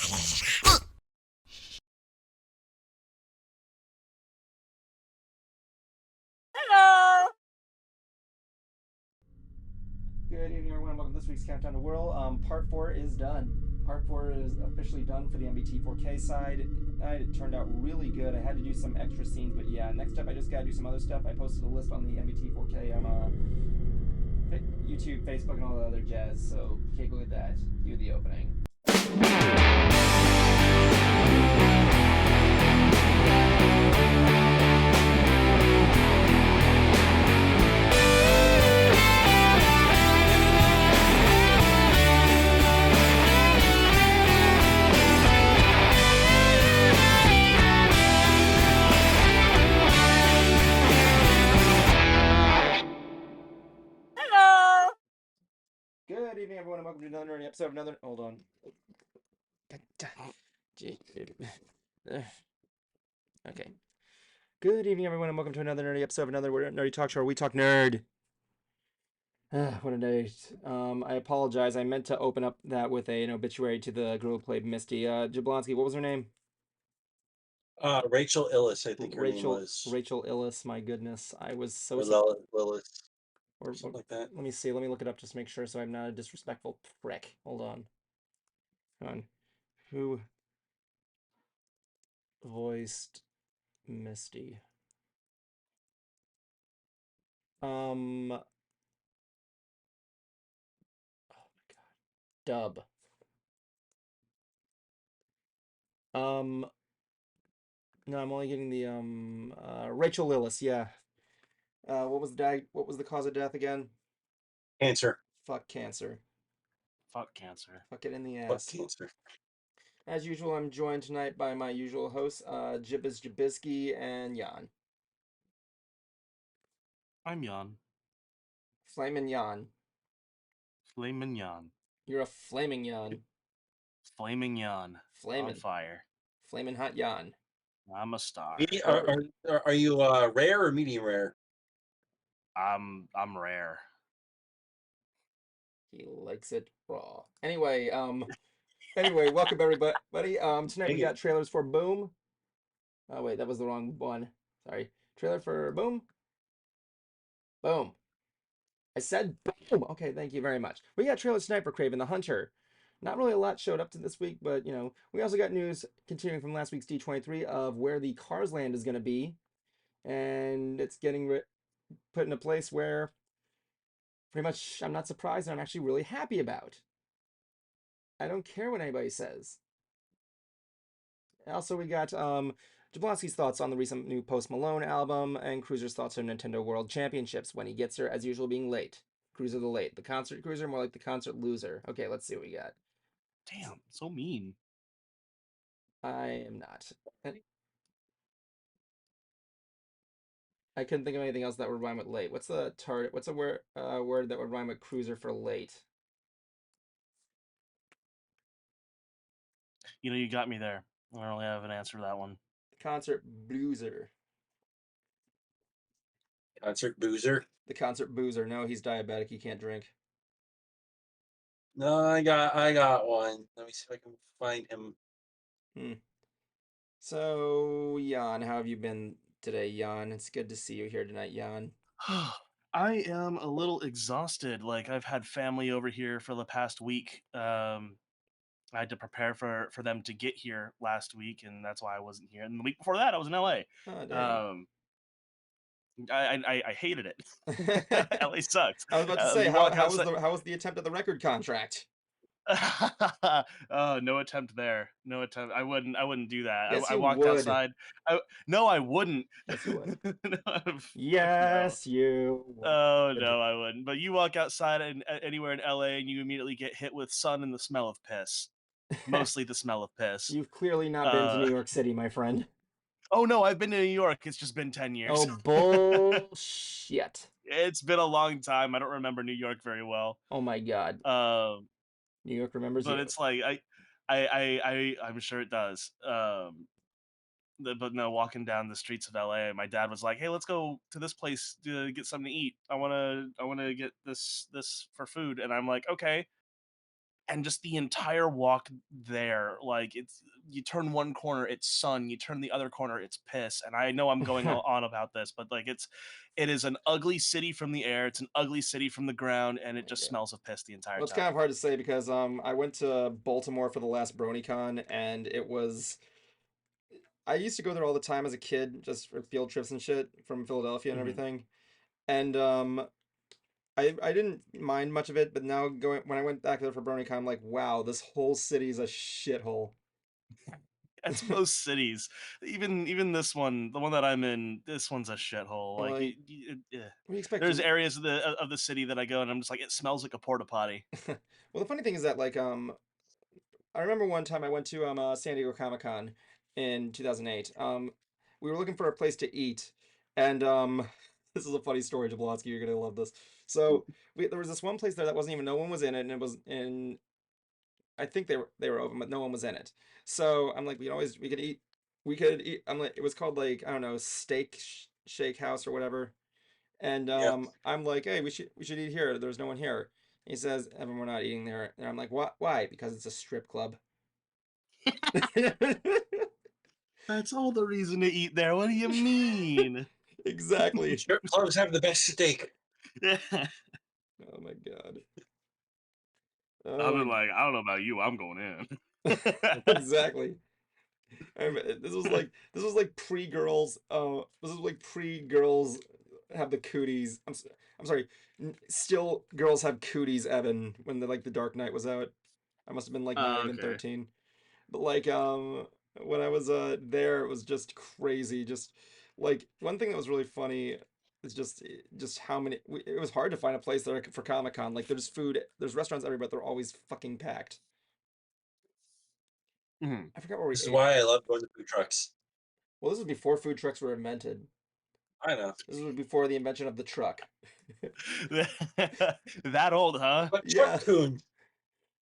Hello! Good evening, everyone. Welcome to this week's Countdown to Whirl. Part 4 is done. Part 4 is officially done for the MBT 4K side. It turned out really good. I had to do some extra scenes, but yeah, next up I just gotta do some other stuff. I posted a list on the MBT 4K YouTube, Facebook, and all the other jazz, so take a look at that. Do the opening. Hello! Good evening, everyone, and welcome to another episode of another. Hold on. Okay. Good evening, everyone, and welcome to another nerdy episode of another Nerdy Talk Show where we talk nerd. What a day. I apologize. I meant to open up that with an obituary to the girl who played Misty. Jablonski, what was her name? Rachel Illis, I think her name Rachel was. Rachel Illis. My goodness, I was so. Or Lilith, or something like that. Let me see. Let me look it up just to make sure, so I'm not a disrespectful prick. Hold on. Who voiced Misty? Oh my God. Dub. No, I'm only getting the Rachel Illis. Yeah. What was the cause of death again? Cancer. Fuck cancer. Fuck cancer. Fuck it in the Fuck ass. cancer. As usual, I'm joined tonight by my usual hosts, Jibbis Jabisky and Jan. I'm Jan. Flamin' Jan. Flamin' Jan. You're a flaming Jan. Flaming Jan. Flamin'. On fire. Flamin' hot Jan. I'm a star. Are you rare or medium rare? I'm rare. He likes it raw. Anyway, welcome everybody. Tonight we got trailers for Boom. Oh wait, that was the wrong one. Sorry. Trailer for Boom. Boom. I said boom. Okay, thank you very much. We got trailers tonight for Kraven the Hunter. Not really a lot showed up to this week, but we also got news continuing from last week's D23 of where the Cars Land is going to be, and it's getting put in a place where pretty much I'm not surprised and I'm actually really happy about. I don't care what anybody says. Also, we got Jablonski's thoughts on the recent new Post Malone album and Cruiser's thoughts on Nintendo World Championships when he gets there, as usual, being late. Cruiser the late. The concert cruiser, more like the concert loser. Okay, let's see what we got. Damn, so mean. I am not. I couldn't think of anything else that would rhyme with late. What's the target? What's a word that would rhyme with cruiser for late? You got me there. I don't really have an answer to that one. Concert boozer. Concert boozer. The concert boozer. No, he's diabetic. He can't drink. No, I got one. Let me see if I can find him. So, Jan, how have you been today, Jan? It's good to see you here tonight, Jan. I am a little exhausted. Like, I've had family over here for the past week. I had to prepare for them to get here last week, and that's why I wasn't here. And the week before that, I was in LA. Oh, dang. I hated it. LA sucks. I was about to say, how was the attempt at the record contract? Oh, no attempt there. No attempt. I wouldn't do that. Yes, I walked outside. No, I wouldn't. Yes, you would. No, yes, no. you would. Oh, no, I wouldn't. But you walk outside anywhere in LA and you immediately get hit with sun and the smell of piss. Mostly the smell of piss. You've clearly not been to New York City, my friend. Oh, no, I've been to New York. It's just been 10 years. Oh, bullshit. It's been a long time. I don't remember New York very well. Oh, my God. New York remembers you. But it's like, I'm sure it does. But no, walking down the streets of LA, my dad was like, "Hey, let's go to this place to get something to eat. I wanna get this for food." And I'm like, "Okay." and just the entire walk there, like it's you turn one corner, it's sun, you turn the other corner, it's piss. And I know I'm going on about this, but like it is an ugly city from the air, it's an ugly city from the ground, and it just Yeah. smells of piss the entire Well, it's kind time. of hard to say because I went to Baltimore for the last BronyCon, and it was I used to go there all the time as a kid, just for field trips and shit from Philadelphia and Mhm. everything. And I didn't mind much of it, but now going when I went back there for BronyCon, I'm like, wow, this whole city's a shithole. It's most cities. Even this one, the one that I'm in, this one's a shithole. Like Like, what do you expect? there's areas of the city that I go and I'm just like, it smells like a porta potty. Well, the funny thing is that like I remember one time I went to San Diego Comic Con in 2008. We were looking for a place to eat, and this is a funny story, Jablonski. You're gonna love this. So there was this one place there that wasn't even no one was in it, and it was in I think they were open, but no one was in it. So I'm like, we could eat. I'm like, it was called like I don't know, Shake House or whatever. And Yeah. I'm like, hey, we should eat here. There's no one here. He says, Evan, we're not eating there. And I'm like, what? Why? Because it's a strip club. That's all the reason to eat there. What do you mean? Exactly. Strip clubs have the best steak. Oh my God. I've Oh been my. like, I don't know about you, I'm going in. Exactly. This was like pre-girls. This is like pre-girls have the cooties. I'm sorry. Still, girls have cooties, Evan. When the Dark Knight was out, I must have been like not Oh, even okay. 13. But like when I was there, it was just crazy. Just like one thing that was really funny is just how many. It was hard to find a place there for Comic Con. Like there's food, there's restaurants everywhere, but they're always fucking packed. Mhm. I forgot where we This is ate. why I love going to food trucks. Well, this was before food trucks were invented. I know. This was before the invention of the truck. That old, huh? I'm a truck Yeah, coon.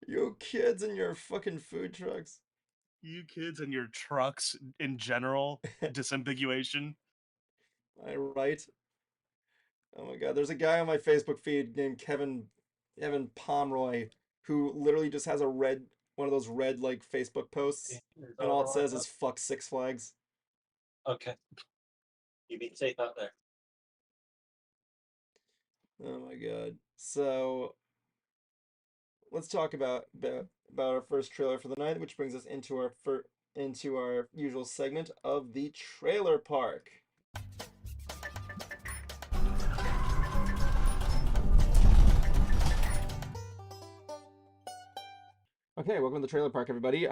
you kids and your fucking food trucks. You kids and your trucks in general, disambiguation. I right. Oh my God, there's a guy on my Facebook feed named Kevin Pomeroy who literally just has one of those red like Facebook posts, Is and all all the it wrong says stuff? is "fuck Six Flags." Okay. You being safe out there. Oh my God. So let's talk about our first trailer for the night, which brings us into our usual segment of the trailer park. Okay, welcome to the trailer park, everybody.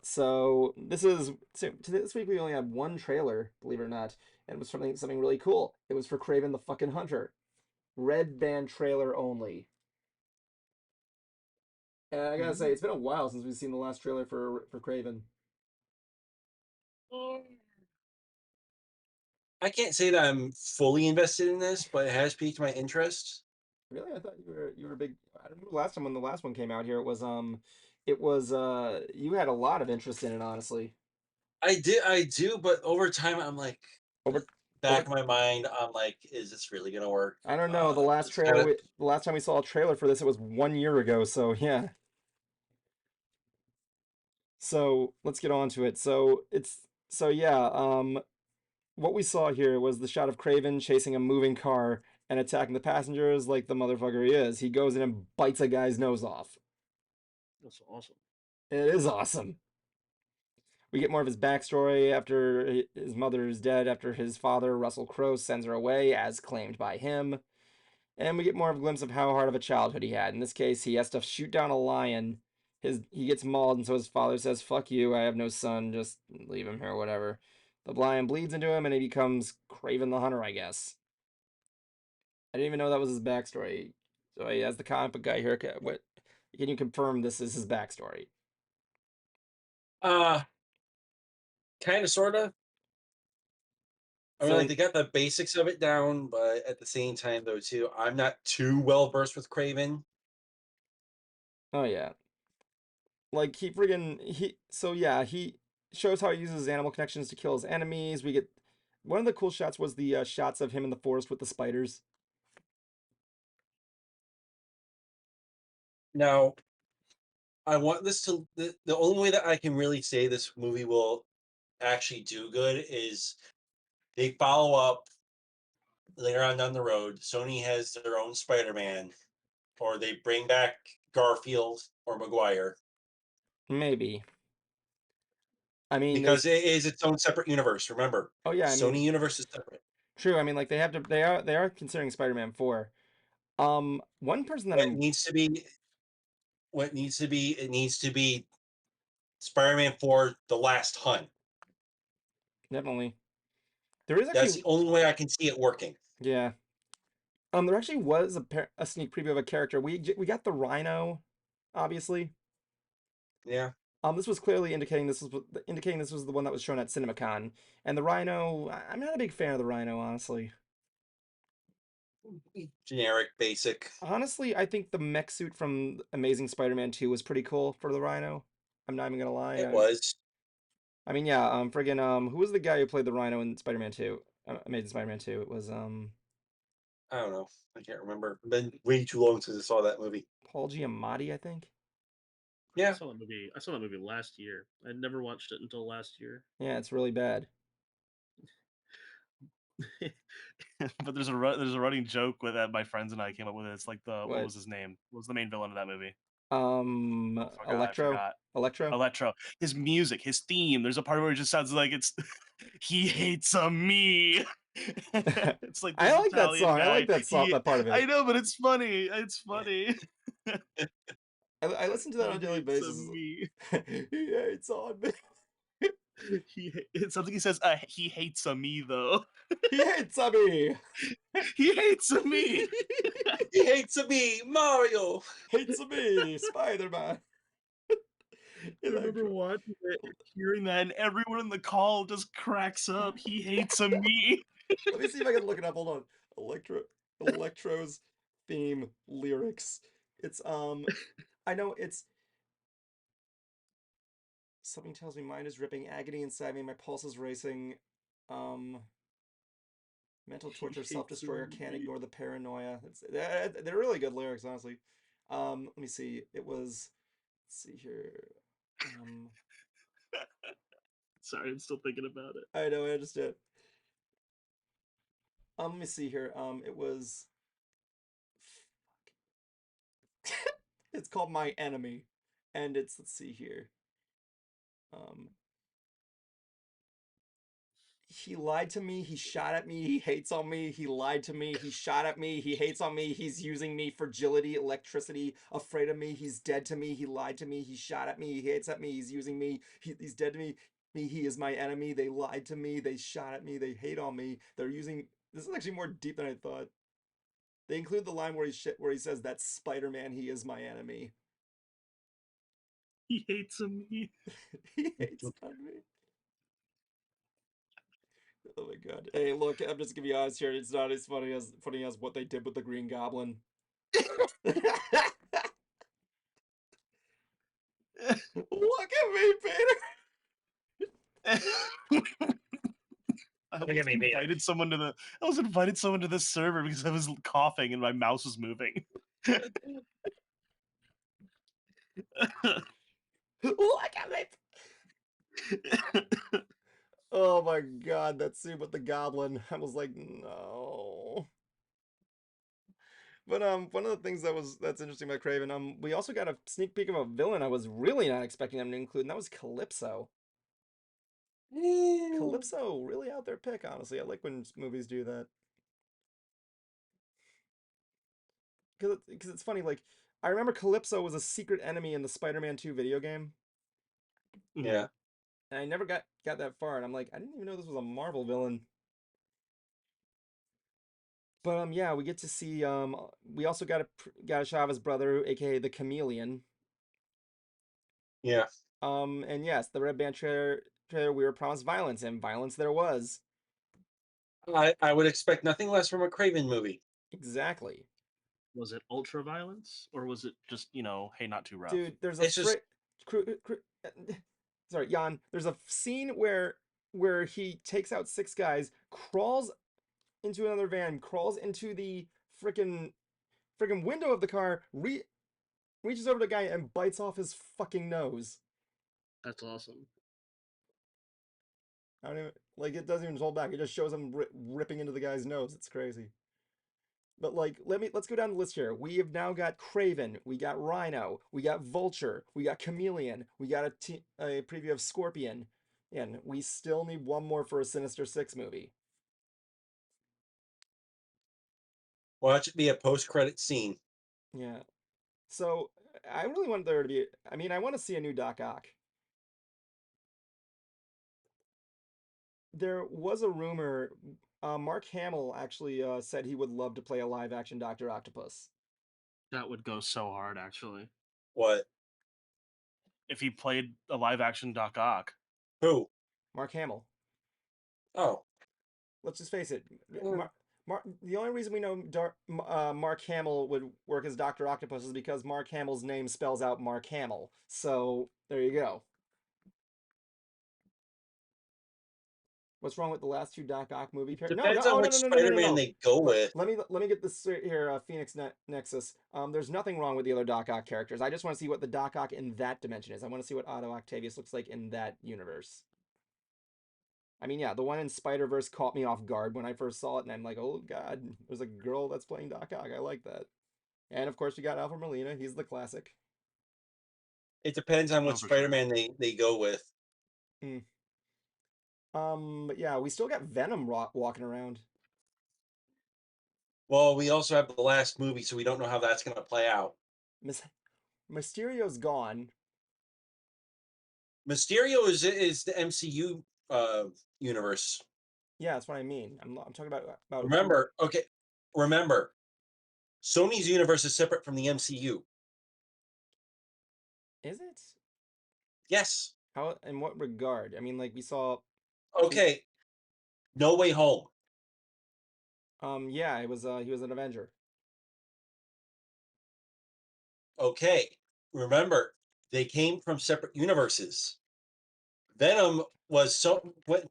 So this week we only had one trailer, believe it or not, and it was something really cool. It was for Kraven the fucking Hunter, red band trailer only. And I gotta say, it's been a while since we've seen the last trailer for Kraven. I can't say that I'm fully invested in this, but it has piqued my interest. Really, I thought you were a big. I remember last time when the last one came out here, it was you had a lot of interest in it, honestly. I do, but over time I'm like, Over back over of my mind, I'm like, is this really gonna work? I don't know. It's kind of The last time we saw a trailer for this, it was 1 year ago. So yeah. So let's get on to it. So yeah. What we saw here was the shot of Kraven chasing a moving car and attacking the passengers like the motherfucker he is. He goes in and bites a guy's nose off. That's awesome. It is awesome. We get more of his backstory after his mother is dead, after his father, Russell Crowe, sends her away, as claimed by him. And we get more of a glimpse of how hard of a childhood he had. In this case, he has to shoot down a lion. He gets mauled, and so his father says, "Fuck you, I have no son, just leave him here, whatever." The lion bleeds into him, and he becomes Kraven the Hunter, I guess. I didn't even know that was his backstory. So he has the comic book guy here. What can you confirm this is his backstory? uh kind of sorta. I mean, like So, they got the basics of it down, but at the same time, though, too, I'm not too well versed with Craven. oh yeah, like he friggin' he. So yeah, he shows how he uses animal connections to kill his enemies. We get one of the cool shots was the shots of him in the forest with the spiders. Now, I want this to the only way that I can really say this movie will actually do good is they follow up later on down the road. Sony has their own Spider-Man, or they bring back Garfield or Maguire Maybe. I mean, because there's it is its own separate universe. Remember, oh yeah, I Sony mean, universe is separate. true. I mean, like they are considering Spider-Man 4. One person that What I'm needs to be, what needs to be, it needs to be Spider-Man 4: The Last Hunt. definitely there is That's actually the only way I can see it working. yeah. There actually was a sneak preview of a character. We got the Rhino, obviously. Yeah, This was clearly indicating this was the one that was shown at CinemaCon. And the Rhino, I'm not a big fan of the Rhino, honestly. generic, basic. Honestly, I think the mech suit from Amazing Spider-Man 2 was pretty cool for the Rhino. I'm not even gonna lie. It was. I mean, yeah, friggin' who was the guy who played the Rhino in Spider-Man 2? Amazing Spider-Man 2. It was I don't know. I can't remember. It's been way too long since I saw that movie. Paul Giamatti, I think. I Yeah, saw that movie. I saw that movie last year. I never watched it until last year. Yeah, it's really bad. But there's a running joke with that my friends and I came up with it. It's like what What? was his name? What was the main villain of that movie? Oh, I Electro? forgot. Electro? Electro. His music, his theme. There's a part where it just sounds like it's he hates a me. It's like I this like that Italian song. I like guy. that song, that part of I it. know, but it's funny. It's funny. I listen to that on He a daily hates a basis. me. Yeah, it's on me. It's something he says. He hates a me though. He hates me. He hates a me. he hates me, Mario. Hates me, Spider-Man. I remember Electro. watching it, and hearing that, and everyone in the call just cracks up. He hates a me. Let me see if I can look it up. Hold on. Electro's theme lyrics. It's I know it's something tells me mine is ripping agony inside me, my pulse is racing. Um Mental He torture, hates a self-destroyer, can't me. ignore the paranoia. They're really good lyrics, honestly. Let me see. It was let's see here. Um Sorry, I'm still thinking about it. I know, I understand. Let me see here. It was it's called My Enemy. And it's let's see here. Um he lied to me, he shot at me, he hates on me, he lied to me, he shot at me, he hates on me, he's using me, fragility, electricity, afraid of me, he's dead to me, he lied to me, he shot at me, he hates at me, he's using me, he's dead to me, he is my enemy, they lied to me, they shot at me, they hate on me, they're using this is actually more deep than I thought. They include the line where he says that Spider-Man, he is my enemy. He hates a me. He hates on me. Oh my god. Hey, look, I'm just gonna be honest here. It's not as funny as what they did with the Green Goblin. Look at me, I Look at almost me, Peter. invited someone to the. I was invited someone to this server because I was coughing and my mouse was moving. Peter. Look at me. Oh my god, that scene with the goblin. I was like, no. But one of the things that's interesting about Kraven, we also got a sneak peek of a villain I was really not expecting them to include, and that was Calypso. Calypso, really out there pick, honestly. I like when movies do that. Because it's funny, like, I remember Calypso was a secret enemy in the Spider-Man 2 video game, Mhm. Yeah, and I never got that far, and I'm like, I didn't even know this was a Marvel villain. But yeah, we get to see we also got a shot of his brother, aka the Chameleon. yeah. And yes, the Red Band trailer we were promised violence, and violence there was. I would expect nothing less from a Craven movie. Exactly. Was it ultra violence or was it just hey, not too rough? Dude, there's a It's just sorry, Jan, there's a scene where he takes out six guys, crawls into another van, crawls into the freaking window of the car, reaches over to the guy and bites off his fucking nose. That's awesome. I don't even, like, it doesn't even hold back. It just shows him ripping into the guy's nose. It's crazy. But like, let's go down the list here. We have now got Kraven, we got Rhino, we got Vulture, we got Chameleon, we got a preview of Scorpion, and we still need one more for a Sinister Six movie. Watch it be a post-credit scene. Yeah. So I really want there to be. I mean, I want to see a new Doc Ock. There was a rumor. Mark Hamill actually said he would love to play a live-action Doctor Octopus. That would go so hard, actually. What? If he played a live action Doc Ock. Who? Mark Hamill. Oh. Let's just face it. The only reason we know Mark Hamill would work as Doctor Octopus is because Mark Hamill's name spells out Mark Hamill. So there you go. What's wrong with the last two Doc Ock movie? No, Depends on which Spider-Man they go with. Let me get this straight here, Phoenix Nexus. There's nothing wrong with the other Doc Ock characters. I just want to see what the Doc Ock in that dimension is. I want to see what Otto Octavius looks like in that universe. I mean, yeah, the one in Spider-Verse caught me off guard when I first saw it, and I'm like, oh god, there's a girl that's playing Doc Ock. I like that. And of course, you got Alfred Molina. He's the classic. It depends on what for sure. Spider-Man they go with. But yeah, we still got Venom walking around. Well, we also have the last movie, so we don't know how that's going to play out. Mysterio's gone. Mysterio is the MCU universe. Yeah, that's what I mean. I'm talking about Remember, okay, remember, Sony's universe is separate from the MCU. Is it? Yes. How? In what regard? I mean, like we saw. Okay. No Way Home. Yeah, it was. He was an Avenger. Okay. Remember, they came from separate universes. Venom went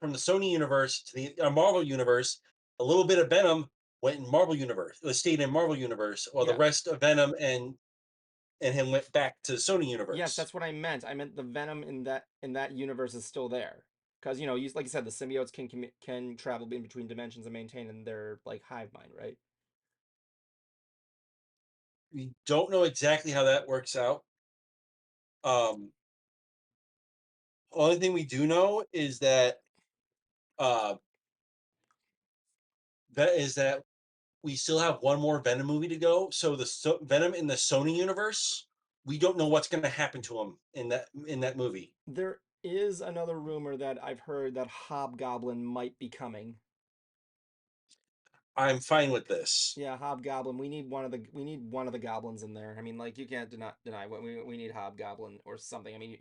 from the Sony universe to the Marvel universe. A little bit of Venom went in Marvel universe. It stayed in Marvel universe, while the rest of Venom and him went back to the Sony universe. Yes, that's what I meant. I meant the Venom in that universe is still there, because you know, like you said, the symbiotes can travel in between dimensions and maintain in their like hive mind, right? We don't know exactly how that works out. Only thing we do know is that that we still have one more Venom movie to go. So the Venom in the Sony universe, we don't know what's going to happen to him in that movie. There is another rumor that I've heard that Hobgoblin might be coming. I'm fine with this. Yeah, Hobgoblin. We need one of the goblins in there. I mean, like you can't deny what we need Hobgoblin or something. I mean,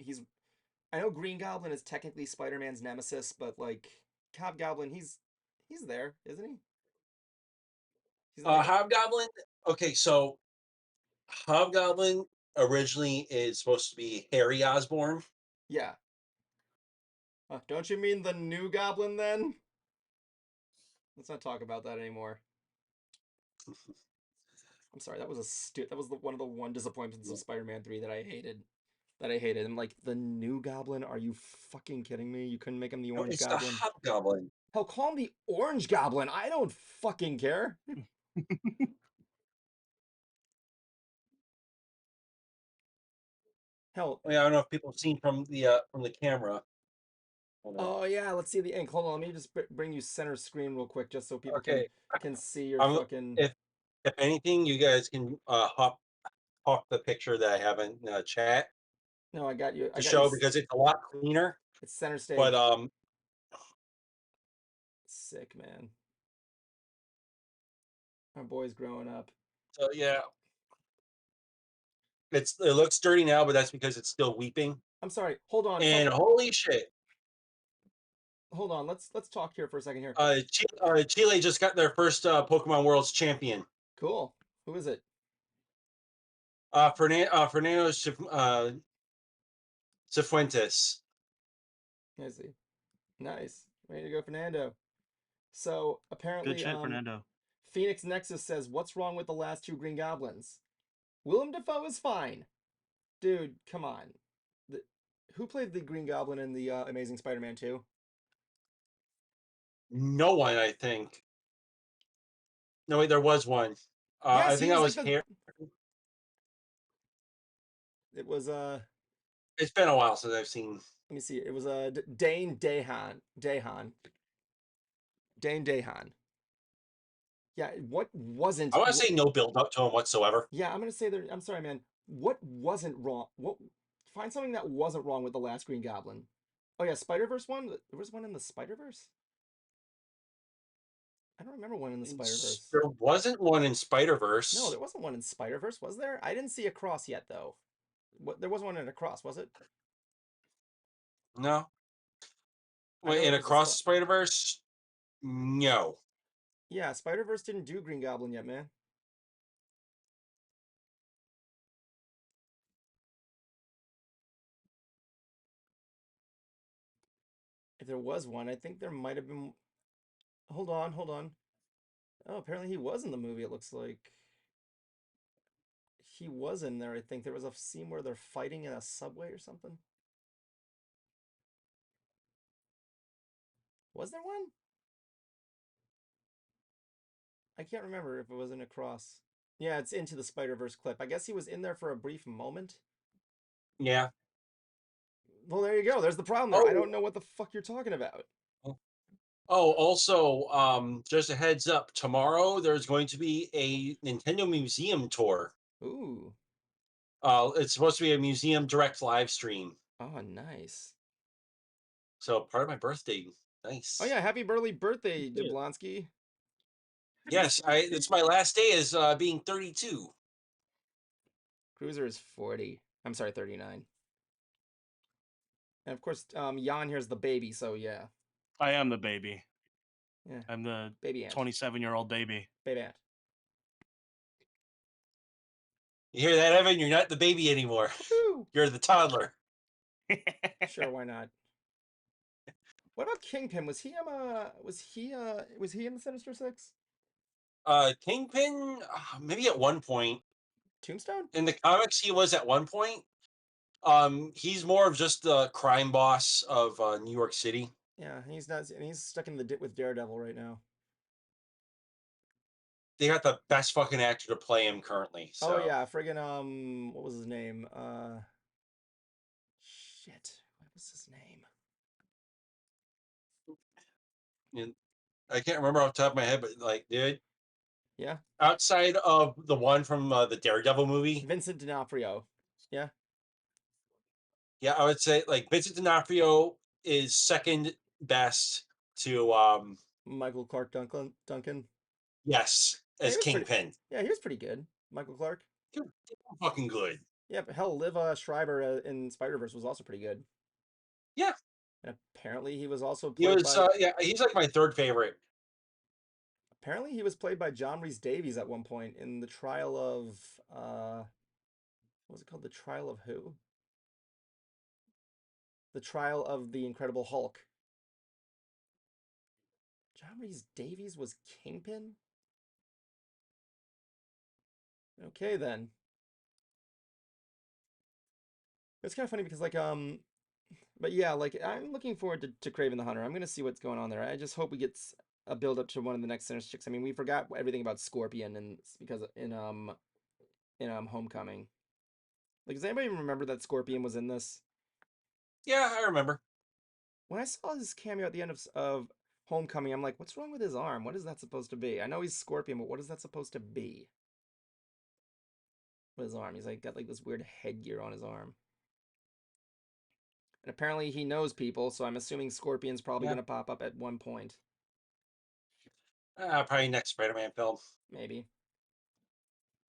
I know Green Goblin is technically Spider-Man's nemesis, but like Hobgoblin, he's there, isn't he? He's like Hobgoblin. Okay, so Hobgoblin originally is supposed to be Harry Osborn. Yeah. Don't you mean the new Goblin then? Let's not talk about that anymore. I'm sorry, that was one of the one disappointments of Spider-Man 3 that I hated. I'm like, the new Goblin? Are you fucking kidding me? You couldn't make him the Orange It's Goblin? the Hobgoblin. Hell, call him the Orange Goblin. I don't fucking care. Hell. I don't know if people have seen from the camera. Oh yeah, let's see the ink. Hold on, let me just bring you center screen real quick, just so people can see your fucking. If anything, you guys can hop the picture that I have in chat. No, I got you. To show because it's a lot cleaner. It's center stage. But sick, man. Our boy's growing up. So yeah. It looks dirty now, but that's because it's still weeping. I'm sorry. Hold on. And holy shit. Hold on. Let's talk here for a second here. Chile just got their first Pokemon World's champion. Cool. Who is it? Fernando Cifuentes. I see. Nice. Way to go, Fernando. So apparently, good shit, Fernando. Phoenix Nexus says, "What's wrong with the last two Green Goblins? Willem Dafoe is fine. Dude, come on. Who played the Green Goblin in the Amazing Spider-Man 2? No one, I think. No, wait, there was one. I Yes, he think that was like was the. Harry. It was It's been a while since I've seen. Let me see. It was Dane Dahan. Dane Dahan. Yeah, what wasn't? I want to say no build up to him whatsoever. Yeah, I'm gonna say there. I'm sorry, man. What wasn't wrong? What? Find something that wasn't wrong with the last Green Goblin. Oh yeah, Spider-Verse one. There was one in the Spider-Verse. I don't remember one in the Spider-Verse. There wasn't one in Spider No, Verse. there wasn't one in Spider-Verse, was there? I didn't see a cross yet, though. What? There wasn't one in a cross, was it? No. I know Wait, in there was a Across the spot. Spider Verse? No. Yeah, Spider-Verse didn't do Green Goblin yet, man. If there was one, I think there might have been. Hold on, hold on. Oh, apparently he was in the movie, it looks like. He was in there, I think. There was a scene where they're fighting in a subway or something. Was there one? I can't remember if it was in a cross. Yeah, it's Into the Spider-Verse clip. I guess he was in there for a brief moment. Yeah. Well, there you go. There's the problem there. I Oh. don't know what the fuck you're talking about. Oh, also, just a heads up. Tomorrow there's going to be a Nintendo Museum tour. Ooh. It's supposed to be a museum direct live stream. Oh, nice. So part of my birthday. Oh Nice. yeah, happy early birthday, Jablonski. Yes, it's my last day as being 32. Cruiser is 40. I'm sorry, 39. And of course, Jan here's the baby, so yeah. I am the baby. Yeah. I'm the Baby ant. 27-year-old baby. Baby ant. You hear that, Evan? You're not the baby anymore. Woohoo! You're the toddler. Sure, why not? What about Kingpin? Was he in the Sinister Six? Kingpin, maybe at one point. Tombstone? In the comics, he was at one point. He's more of just the crime boss of New York City. Yeah, he's not. And he's stuck in the dip with Daredevil right now. They got the best fucking actor to play him currently. So. Oh yeah, friggin' what was his name? Shit, what was his name? And I can't remember off the top of my head, but like, dude, Yeah, outside of the one from the Daredevil movie, Vincent D'Onofrio. Yeah, yeah, I would say like Vincent D'Onofrio is second best to Michael Clark Duncan. yes, Yeah, he as was pretty. Kingpin. Yeah, he was pretty good. Michael Clark. You're fucking good. Yeah, but hell, Liv Schreiber in Spider-Verse was also pretty good. Yeah, And apparently he was also he played was. by. Yeah, he's like my third favorite. Apparently he was played by John Rhys Davies at one point in the trial of what was it called? The trial of who? The trial of the Incredible Hulk. John Rhys Davies was Kingpin? Okay then. It's kind of funny because but yeah, like I'm looking forward to Kraven the Hunter. I'm gonna see what's going on there. I just hope we get a build up to one of the next Sinister Six. I mean, we forgot everything about Scorpion and because in Homecoming. Like, does anybody even remember that Scorpion was in this? Yeah, I remember. When I saw his cameo at the end of Homecoming, I'm like, what's wrong with his arm? What is that supposed to be? I know he's Scorpion, but what is that supposed to be? With his arm, he's like got like this weird headgear on his arm. And apparently he knows people, so I'm assuming Scorpion's probably Yeah, gonna pop up at one point. probably next Spider-Man film. Maybe.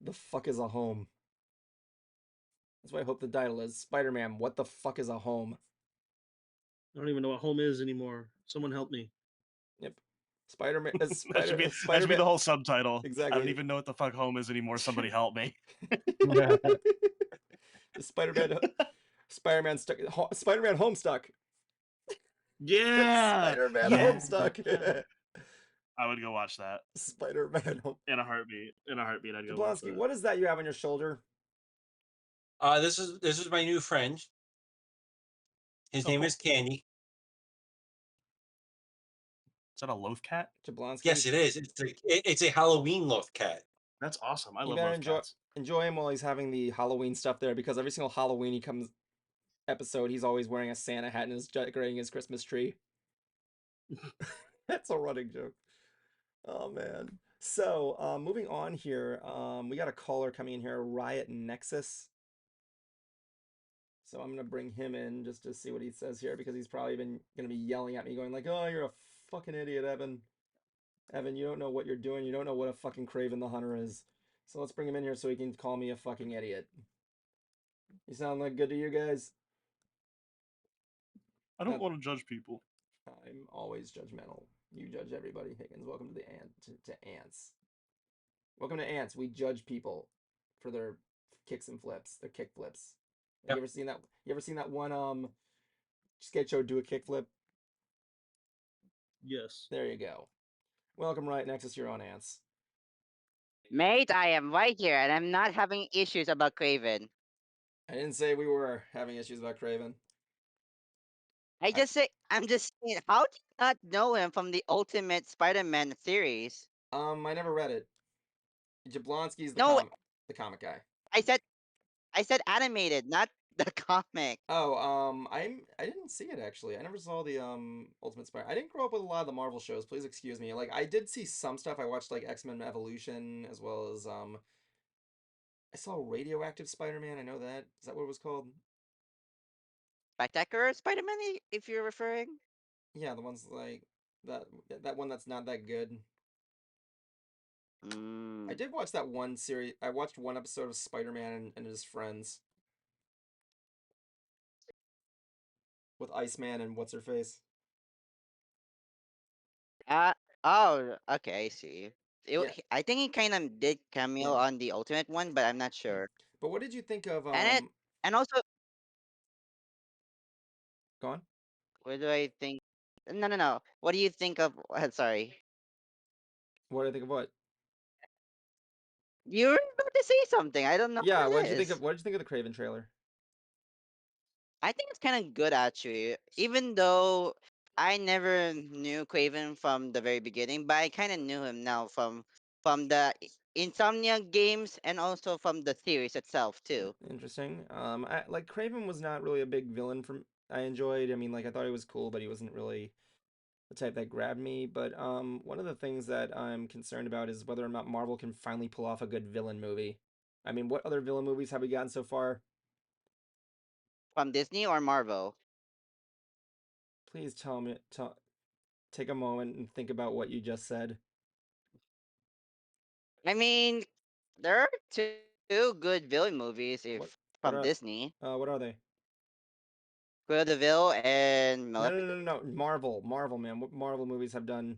The fuck is a home? That's what I hope the title is. Spider-Man, what the fuck is a home? I don't even know what home is anymore. Someone help me. Yep. Spider-Man That should be Spider-Man the whole subtitle. I don't exactly. even know what the fuck home is anymore. Somebody help me. Spider-Man Spider-Man stuck Spider-Man Homestuck. Yeah. Spider-Man Yeah. Homestuck. I would go watch that Spider-Man Home. in a heartbeat. In a heartbeat, I'd go watch Jablonski, that. what is that you have on your shoulder? This is my new friend. His So name cool. is Candy. Is that a loaf cat? Yes, Jablonski. it is. It's a Halloween loaf cat. That's awesome. I You love better loaf cats. enjoy him while he's having the Halloween stuff there, because every single Halloween he comes episode, he's always wearing a Santa hat and is decorating his Christmas tree. That's a running joke. Oh man. So, moving on here, we got a caller coming in here, Riot Nexus. So I'm gonna bring him in just to see what he says here, because he's probably been gonna be yelling at me, going like, "Oh, you're a fucking idiot, Evan. Evan, you don't know what you're doing. You don't know what a fucking Kraven the Hunter is." So let's bring him in here so he can call me a fucking idiot. You sound like good to you guys? I don't want to judge people. I'm always judgmental. You judge everybody, Higgins. Welcome to the Ants. Welcome to Ants. We judge people for their kicks and flips, their kick flips. Have you Yep. ever seen that? You ever seen that one sketch show do a kick flip? Yes. There you go. Welcome, right Nexus. You're on Ants. Mate, I am right here, and I'm not having issues about Kraven. I didn't say we were having issues about Kraven. I'm just saying, how do you not know him from the Ultimate Spider-Man series? I never read it. Jablonski's No, the comic guy. I said I said animated, not the comic. Oh, I didn't see it actually. I never saw the Ultimate Spider. I didn't grow up with a lot of the Marvel shows. Please excuse me. Like I did see some stuff. I watched like X-Men Evolution, as well as I saw Radioactive Spider-Man. I know that. Is that what it was called? Spectacular Spider-Man, if you're referring. Yeah, the ones like that that one that's not that good. I Mm. did watch that one series. I watched one episode of Spider-Man and his friends with Iceman and what's her face. Uh oh, okay, I see. Yeah, I think he kind of did cameo yeah. on the Ultimate one, but I'm not sure. But what did you think of And it and also, Go on? what do I think? No, no, no. What do you think of? Sorry, What did I think of what? you were about to say something. I don't know what Yeah, it is. what did you think of the Craven trailer? I think it's kind of good actually, even though I never knew Kraven from the very beginning, but I kind of knew him now from the Insomnia games and also from the series itself too. Interesting. I like Craven was not really a big villain from I enjoyed. I mean, like I thought he was cool, but he wasn't really the type that grabbed me. But one of the things that I'm concerned about is whether or not Marvel can finally pull off a good villain movie. I mean, what other villain movies have we gotten so far? From Disney or Marvel. Please take a moment and think about what you just said. I mean, there are two good villain movies What if what from Disney. what are they? Cruella de Vil and No, no, Maleficent. no, no, no. Marvel, man. What Marvel movies have done?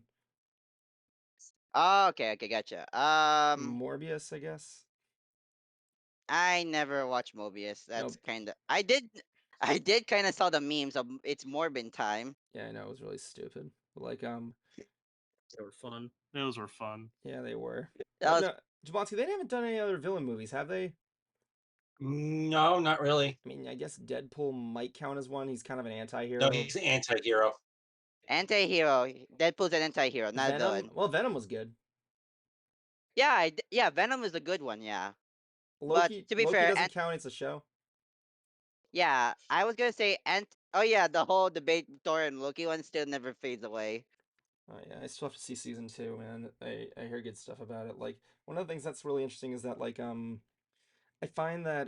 Oh, okay, okay, gotcha. Morbius, I guess. I never watched Mobius. That's No, kind of I did kind of saw the memes of it's Morbin time. yeah, I know it was really stupid. But like, They were fun. Those were fun. yeah, they were. That But was no, Jablonski, they haven't done any other villain movies, have they? No, not really. I mean, I guess Deadpool might count as one. He's kind of an No, anti-hero. he's an anti-hero. anti-hero. Deadpool's an anti-hero, not a Venom, villain. well, Venom was good. Yeah, yeah, Venom is a good one. Yeah, but Loki, to be Loki fair, doesn't and count. It's a show. yeah, I was gonna say, and oh yeah, the whole debate Thor and Loki one still never fades away. Oh yeah, I still have to see season 2, man. I hear good stuff about it. Like one of the things that's really interesting is that like I find that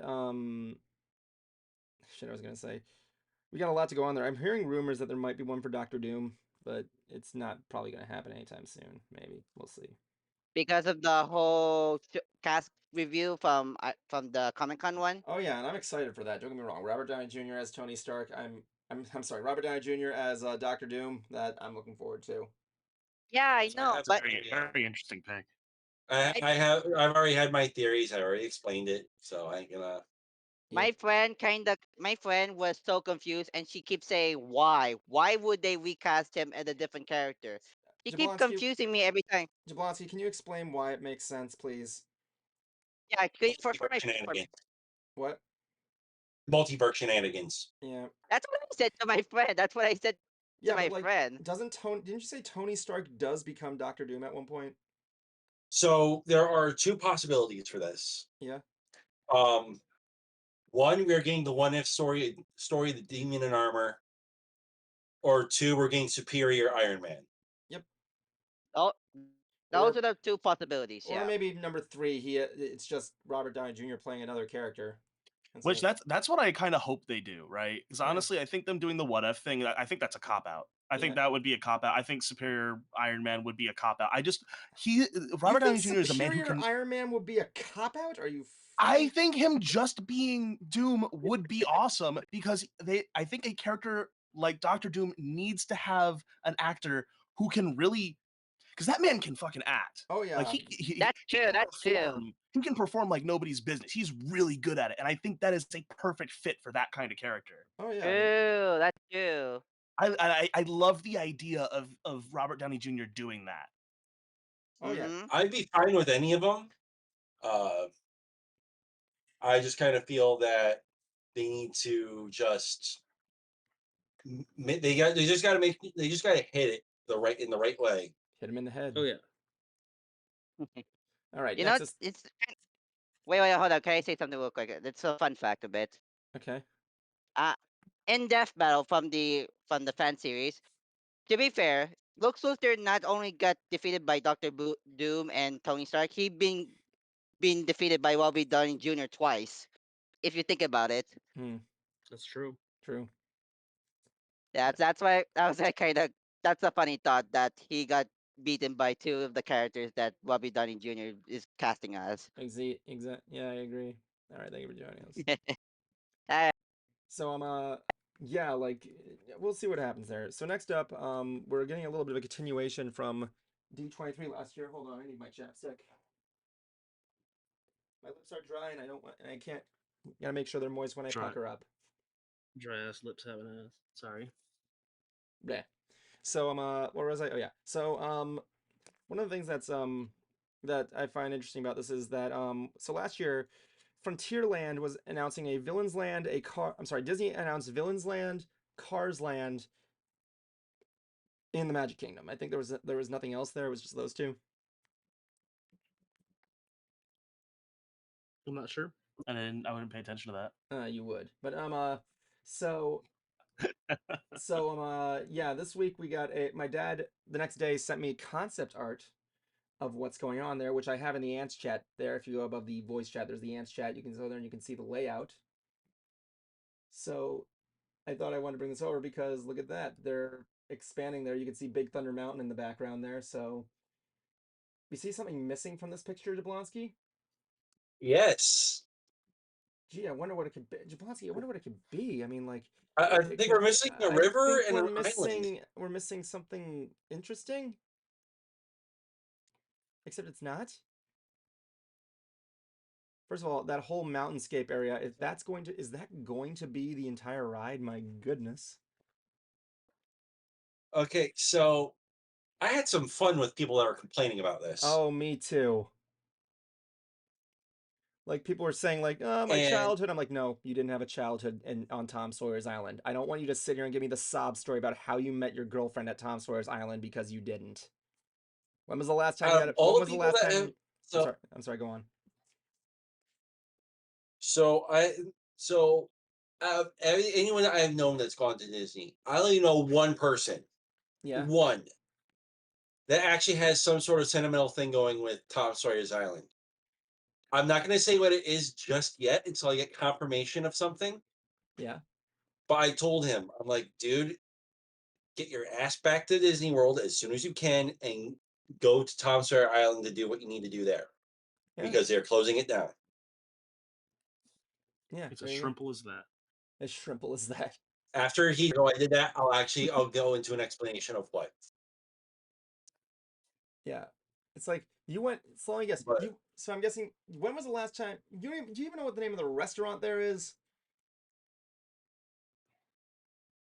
shit I was gonna say we got a lot to go on there. I'm hearing rumors that there might be one for Doctor Doom, but it's not probably gonna happen anytime soon. Maybe we'll see. Because of the whole cast review from the Comic Con one. Oh yeah, and I'm excited for that. Don't get me wrong. Robert Downey Jr. as Tony Stark. I'm sorry, Robert Downey Jr. as Doctor Doom. That I'm looking forward to. Yeah, I So know, that's but Very, very interesting pick. I, I've already had my theories. I already explained it, so I ain't gonna. Yeah, my friend was so confused, and she keeps saying why? Why would they recast him as a different character? She keep Jablonski, confusing me every time. Jablonski, can you explain why it makes sense, please? Yeah, For for my shenanigans. What? multiverse shenanigans. Yeah. That's what I said to my friend. That's what I said to Yeah, my but like, friend. didn't you say Tony Stark does become Doctor Doom at one point? So there are two possibilities for this. Yeah. Um, one, we're getting the what if story of the Demon in Armor, or two, we're getting Superior Iron Man. Yep. Oh, Or those are the two possibilities. or Yeah. maybe number 3, it's just Robert Downey Jr. playing another character. And Which so, that's what I kind of hope they do, right? Because yeah. honestly, I think them doing the what if thing, I think that's a cop out. I Yeah. think that would be a cop out. I think Superior Iron Man would be a cop out. You Robert Downey think Jr. is a man who Superior can. Iron Man would be a cop out? Are you I fucking think him just being Doom would be awesome because I think a character like Doctor Doom needs to have an actor who can really, because that man can fucking act. Oh Like yeah. That's he true. can That's true. perform. He can perform like nobody's business. He's really good at it, and I think that is a perfect fit for that kind of character. Oh yeah. True. That's true. I love the idea of Robert Downey Jr. doing that. Oh yeah. Mm-hmm. I'd be fine with any of them. I just kind of feel that they need to just they just got to hit it in the right way. Hit him in the head. Oh yeah. All right, You know, next is it's wait, hold on. Can I say something real quick? It's a fun fact a bit. okay. Uh, in Death Battle from the fan series, to be fair, Lex Luthor not only got defeated by Doom and Tony Stark, he been defeated by Robert Downey Jr. twice. If you think about it, Hmm. That's true. True. that's why I was like kind of that's a funny thought that he got beaten by two of the characters that Robbie Downey Jr. is casting as. Exact. Yeah, I agree. All right, thank you for joining us. Alright, So yeah, like we'll see what happens there. So next up, we're getting a little bit of a continuation from D23 last year. Hold on, I need my chapstick. My lips are dry and I can't. Gotta make sure they're moist when I Dry. pucker up. Dry ass lips having ass. Sorry. Yeah. So what was I? Oh yeah. So one of the things that I find interesting about this is that so last year Frontierland was announcing a Villains Land, Disney announced Villains Land, Cars Land in the Magic Kingdom. I think there was nothing else there. It was just those two. I'm not sure. I wouldn't pay attention to that. You would. But so yeah, this week we got my dad the next day sent me concept art of what's going on there, which I have in the ants chat there. If you go above the voice chat, there's the ants chat. You can go there and you can see the layout. So I thought I wanted to bring this over because look at that. They're expanding there. You can see Big Thunder Mountain in the background there. So we see something missing from this picture, Jablonski? Yes, Gee, I wonder what it could be. Jablonski, I wonder what it could be. I mean, like, I it think could. we're missing a I river think and an island. we're missing something interesting. Except it's not. First of all, that whole mountainscape area, if that's going to, is that going to be the entire ride? My goodness. Okay, so I had some fun with people that were complaining about this, Oh, me too. Like people were saying, like, oh, my and childhood. I'm like, no, you didn't have a childhood on Tom Sawyer's Island. I don't want you to sit here and give me the sob story about how you met your girlfriend at Tom Sawyer's Island because you didn't. When was the last time you out had of it? When all the was the people last that time? have, so I'm sorry. Go on. so I so out of anyone that I have known that's gone to Disney, I only know one person, Yeah. one that actually has some sort of sentimental thing going with Tom Sawyer's Island. I'm not going to say what it is just yet until I get confirmation of something. Yeah. But I told him, I'm like, dude, get your ass back to Disney World as soon as you can and go to Tom Sawyer Island to do what you need to do there Yeah. because they're closing it down. Yeah. It's There as you go. shrimple as that. As shrimple as that. After I did that, I'll go into an explanation of what. Yeah. It's like you went. So let me guess. But So I'm guessing. When was the last time? Do you even know what the name of the restaurant there is?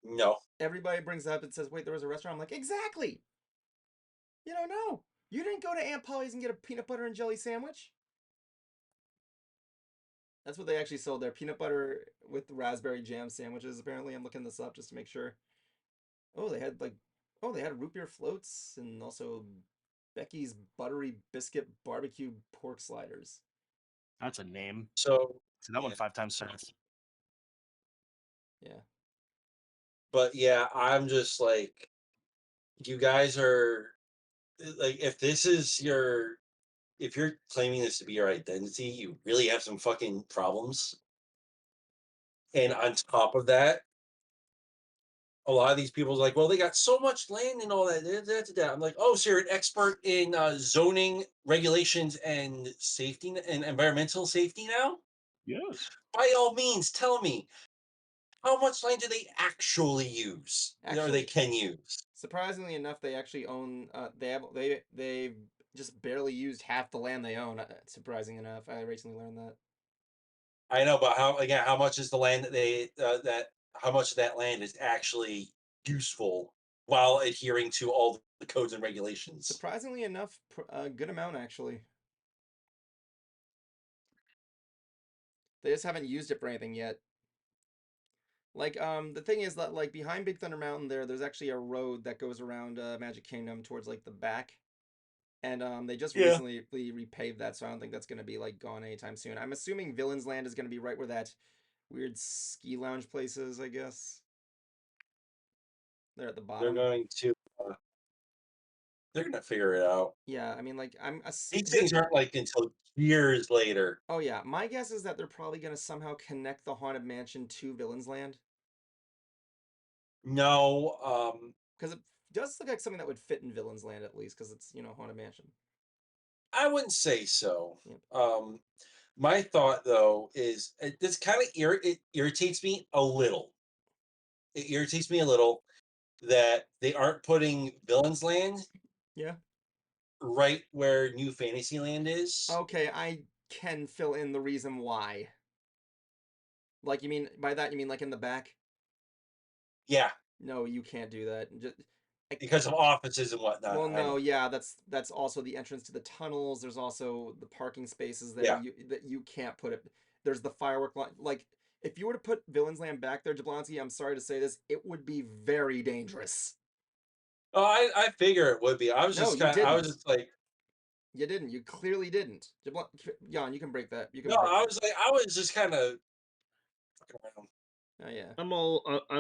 no, Everybody brings it up and says, "Wait, there was a restaurant." I'm like, exactly. You don't know. You didn't go to Aunt Polly's and get a peanut butter and jelly sandwich. That's what they actually sold there. Peanut butter with raspberry jam sandwiches. Apparently, I'm looking this up just to make sure. Oh, they had root beer floats and also Becky's buttery biscuit barbecue pork sliders. That's a name. So See that one yeah. 5 times fast. Yeah. But yeah, I'm just like, you guys are like, if you're claiming this to be your identity, you really have some fucking problems. And on top of that, a lot of these people are like, well, they got so much land and all that. I'm like, oh, so you're an expert in zoning regulations and safety and environmental safety now? Yes. By all means, tell me, how much land do they actually use, or they Actually, can use? surprisingly enough, they actually own. They've just barely used half the land they own. Surprising enough, I recently learned that. I know, but how much is the land that how much of that land is actually useful while adhering to all the codes and regulations? Surprisingly enough, a good amount actually. They just haven't used it for anything yet. Like, the thing is that, like, behind Big Thunder Mountain there's actually a road that goes around Magic Kingdom towards, like, the back. And, they just Yeah, recently repaved that, so I don't think that's gonna be, like, gone anytime soon. I'm assuming Villain's Land is gonna be right where that weird ski lounge place is, I guess. They're at the they're bottom. going to uh, they're gonna figure it out. Yeah, I mean, like, These here. things aren't like until years later. Oh yeah, my guess is that they're probably gonna somehow connect the Haunted Mansion to Villain's Land. No, Because it does look like something that would fit in Villain's Land at least, because it's, Haunted Mansion. I wouldn't say so. Yep. My thought though is this kind of it irritates me a little. It irritates me a little that they aren't putting Villains Land Yeah. right where New Fantasyland is. Okay, I can fill in the reason why. Like, you mean by that you mean like in the back? Yeah, No, you can't do that. I, because of offices and whatnot. well, I no, know. yeah, that's also the entrance to the tunnels. There's also the parking spaces there. Yeah. You can't put it. There's the firework line. Like, if you were to put Villains Land back there, Jablonski, I'm sorry to say this, it would be very dangerous. Oh, I figure it would be. No, you I was didn't. just like, You didn't. You clearly didn't. Jan, you can break that. You can no, break that. I was just kind of fucking around. Oh yeah. I'm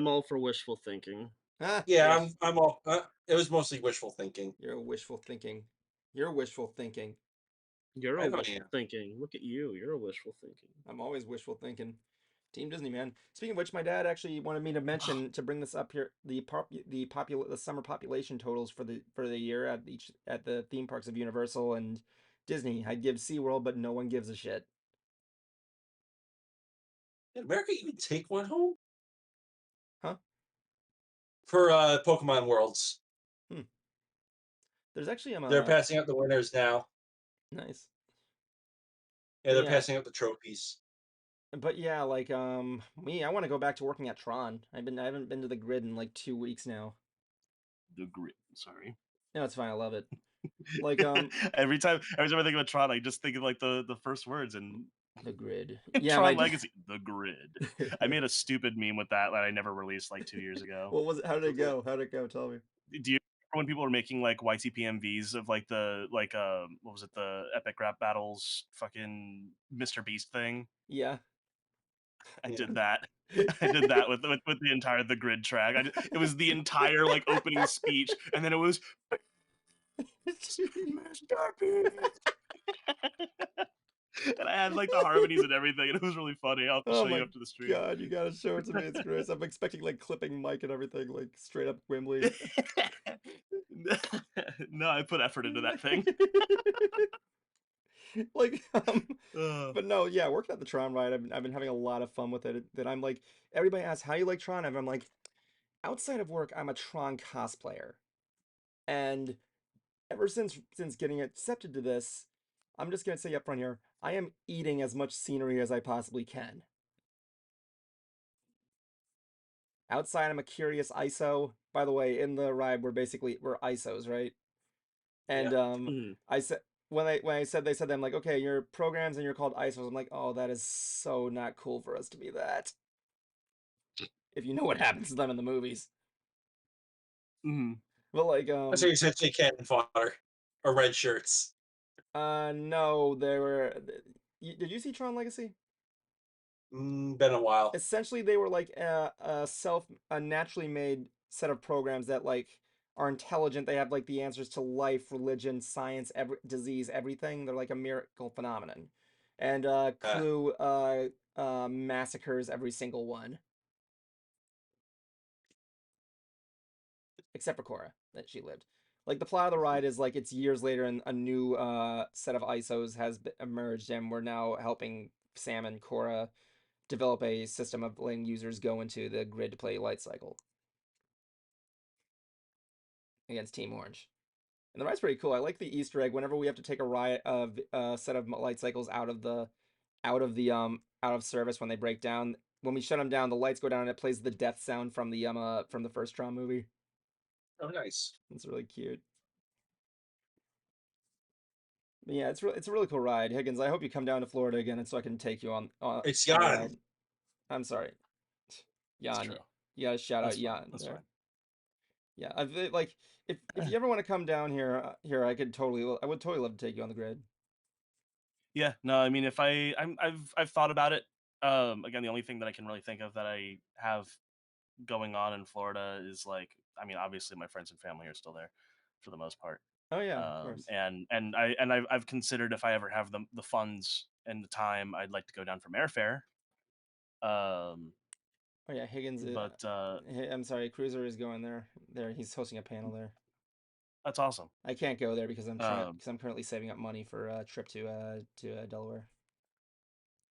all for wishful thinking. Ah, Yeah, wish. I'm all. It was mostly wishful thinking. You're wishful thinking. You're wishful thinking. You're I a know I wishful am. thinking. Look at you. You're a wishful thinking. I'm always wishful thinking. Team Disney, man. Speaking of which, my dad actually wanted me to mention to bring this up here the summer population totals for the year at the theme parks of Universal and Disney. I'd give SeaWorld, but no one gives a shit. Did America even take one home Huh? for Pokemon Worlds? Hmm. There's actually They're passing out the winners now. nice. Yeah, But they're yeah, passing out the trophies. but yeah, like me, I want to go back to working at Tron. I haven't been to the grid in like 2 weeks now. The grid. Sorry. No, it's fine. I love it. Like Every time I think of Tron, I just think of like the first words and the grid. Yeah, Tron my Legacy, the grid. I made a stupid meme with that I never released like 2 years ago. what was it? How did it go? How did it go? Tell me. Do you remember when people were making like YTPMVs of like the what was it, the epic rap battles fucking Mr. Beast thing? Yeah. I Yeah. did that. I did that with the entire the grid track. It was the entire like opening speech, and then it was Mr. Beast. And I had like the harmonies and everything, and it was really funny. I'll have to Oh show you my after the stream. god, you gotta show it to me. It's gross. I'm expecting like clipping mic and everything, like straight up Wimbley. No, I put effort into that thing. Like, Uh, but no, yeah, working at the Tron ride, I've been having a lot of fun with it. That I'm like, everybody asks how you like Tron, and I'm like, outside of work, I'm a Tron cosplayer, and ever since getting accepted to this, I'm just gonna say up front here, I am eating as much scenery as I possibly can. Outside, I'm a curious ISO. By the way, in the ride, we're ISOs, right? Yeah. And mm. I said when I said they said them like, okay, your programs and you're called ISOs. I'm like, oh, that is so not cool for us to be that. If you know what happens to them in the movies, Mhm. but like That's what you essentially cannon fodder or red shirts. no, they were. Did you see Tron Legacy? Been a while. Essentially they were like a naturally made set of programs that like are intelligent. They have like the answers to life, religion, science, disease, everything. They're like a miracle phenomenon. And Uh, Clue massacres every single one except for Cora, that she lived. Like the plot of the ride is like it's years later and a new set of ISOs has emerged, and we're now helping Sam and Cora develop a system of letting users go into the grid to play Light Cycle against Team Orange. And the ride's pretty cool. I like the Easter egg. Whenever we have to take a ride of a set of light cycles out of service when they break down, when we shut them down, the lights go down and it plays the death sound from the first Tron movie. oh, nice. It's really cute. But yeah, it's a really cool ride, Higgins. I hope you come down to Florida again, and so I can take you It's on a Jan. ride. I'm sorry, It's Jan. true. You gotta shout out That's fine. Jan That's there. fine. Yeah, like if you ever want to come down here, I would totally love to take you on the grid. Yeah, no, I mean, if I've thought about it. Again, the only thing that I can really think of that I have going on in Florida is like, I mean, obviously my friends and family are still there for the most part. Oh yeah, of course. I've considered if I ever have the funds and the time, I'd like to go down from airfare. Um, Oh yeah, Higgins. but I'm sorry, Cruiser is going there. There, he's hosting a panel there. that's awesome. I can't go there because Um, I'm currently saving up money for a trip to Delaware.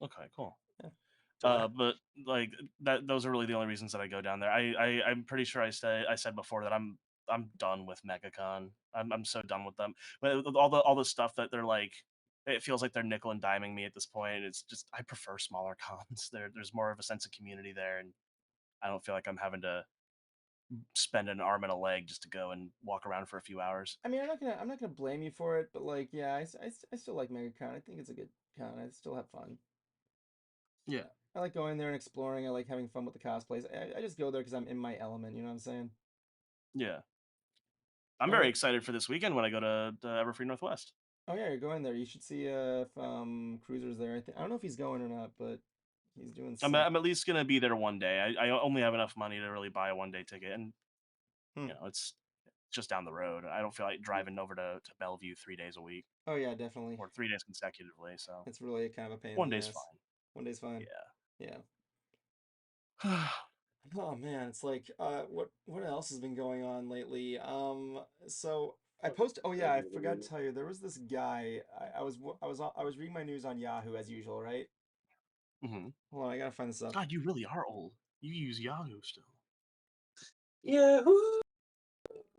okay, cool. Yeah. But like those are really the only reasons that I go down there. I'm pretty sure I said before that I'm done with MegaCon. I'm so done with them. But with all the stuff that they're like, it feels like they're nickel and diming me at this point. It's just I prefer smaller cons. There's more of a sense of community there, and I don't feel like I'm having to spend an arm and a leg just to go and walk around for a few hours. I mean, I'm not gonna blame you for it, but like, yeah, I still like MegaCon. I think it's a good con. I still have fun. Yeah, I like going there and exploring. I like having fun with the cosplays. I just go there because I'm in my element. You know what I'm saying? yeah. I'm All very right. excited for this weekend when I go to Everfree Northwest. Oh yeah, you're going there. You should see if Cruiser's there. I don't know if he's going or not, but he's doing some. I'm at least gonna be there one day. I only have enough money to really buy a 1 day ticket, and Hmm. it's just down the road. I don't feel like driving over to Bellevue 3 days a week Oh yeah, definitely. or 3 days consecutively. So It's really kind of a pain in one the day's ass. fine. 1 day's fine. Yeah. Yeah. Oh man, it's like what else has been going on lately? So I posted. Oh yeah, I forgot to tell you. There was this guy. I was reading my news on Yahoo as usual, right? Hmm. Hold on, I gotta find this up. God, you really are old. You use Yahoo still. Yeah.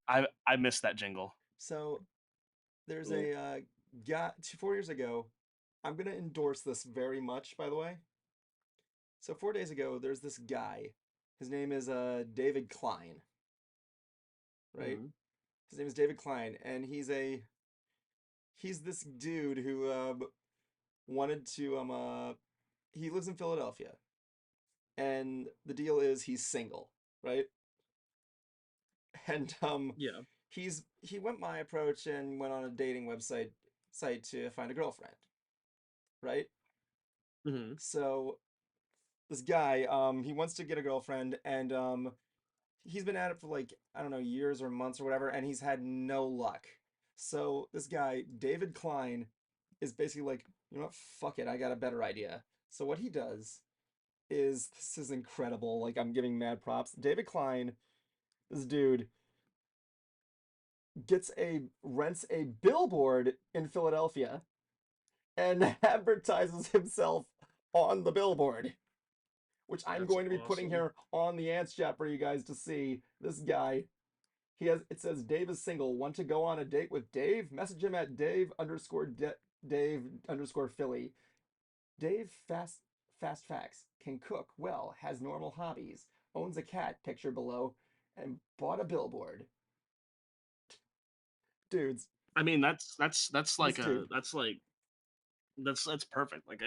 I missed that jingle. So there's a guy 4 years ago. I'm gonna endorse this very much, by the way. So 4 days ago, there's this guy. His name is David Klein, right? Hmm. His name is David Klein, and he's this dude who wanted to he lives in Philadelphia, and the deal is he's single, right? And Yeah. he went my approach and went on a dating site to find a girlfriend, right? Hmm. So this guy he wants to get a girlfriend, and he's been at it for like I don't know years or months or whatever, and he's had no luck. So this guy David Klein is basically like, you know what, fuck it, I got a better idea. So what he does is this is incredible. Like I'm giving mad props. David Klein, this dude rents a billboard in Philadelphia and advertises himself on the billboard, which I'm That's going to be putting awesome. here on the ants chat for you guys to see. This guy, it says Dave is single. Want to go on a date with Dave? Message him at Dave underscore Philly. Dave fast facts, can cook well, has normal hobbies, owns a cat, picture below, and bought a billboard. Dudes, I mean, that's This like dude. that's perfect. Like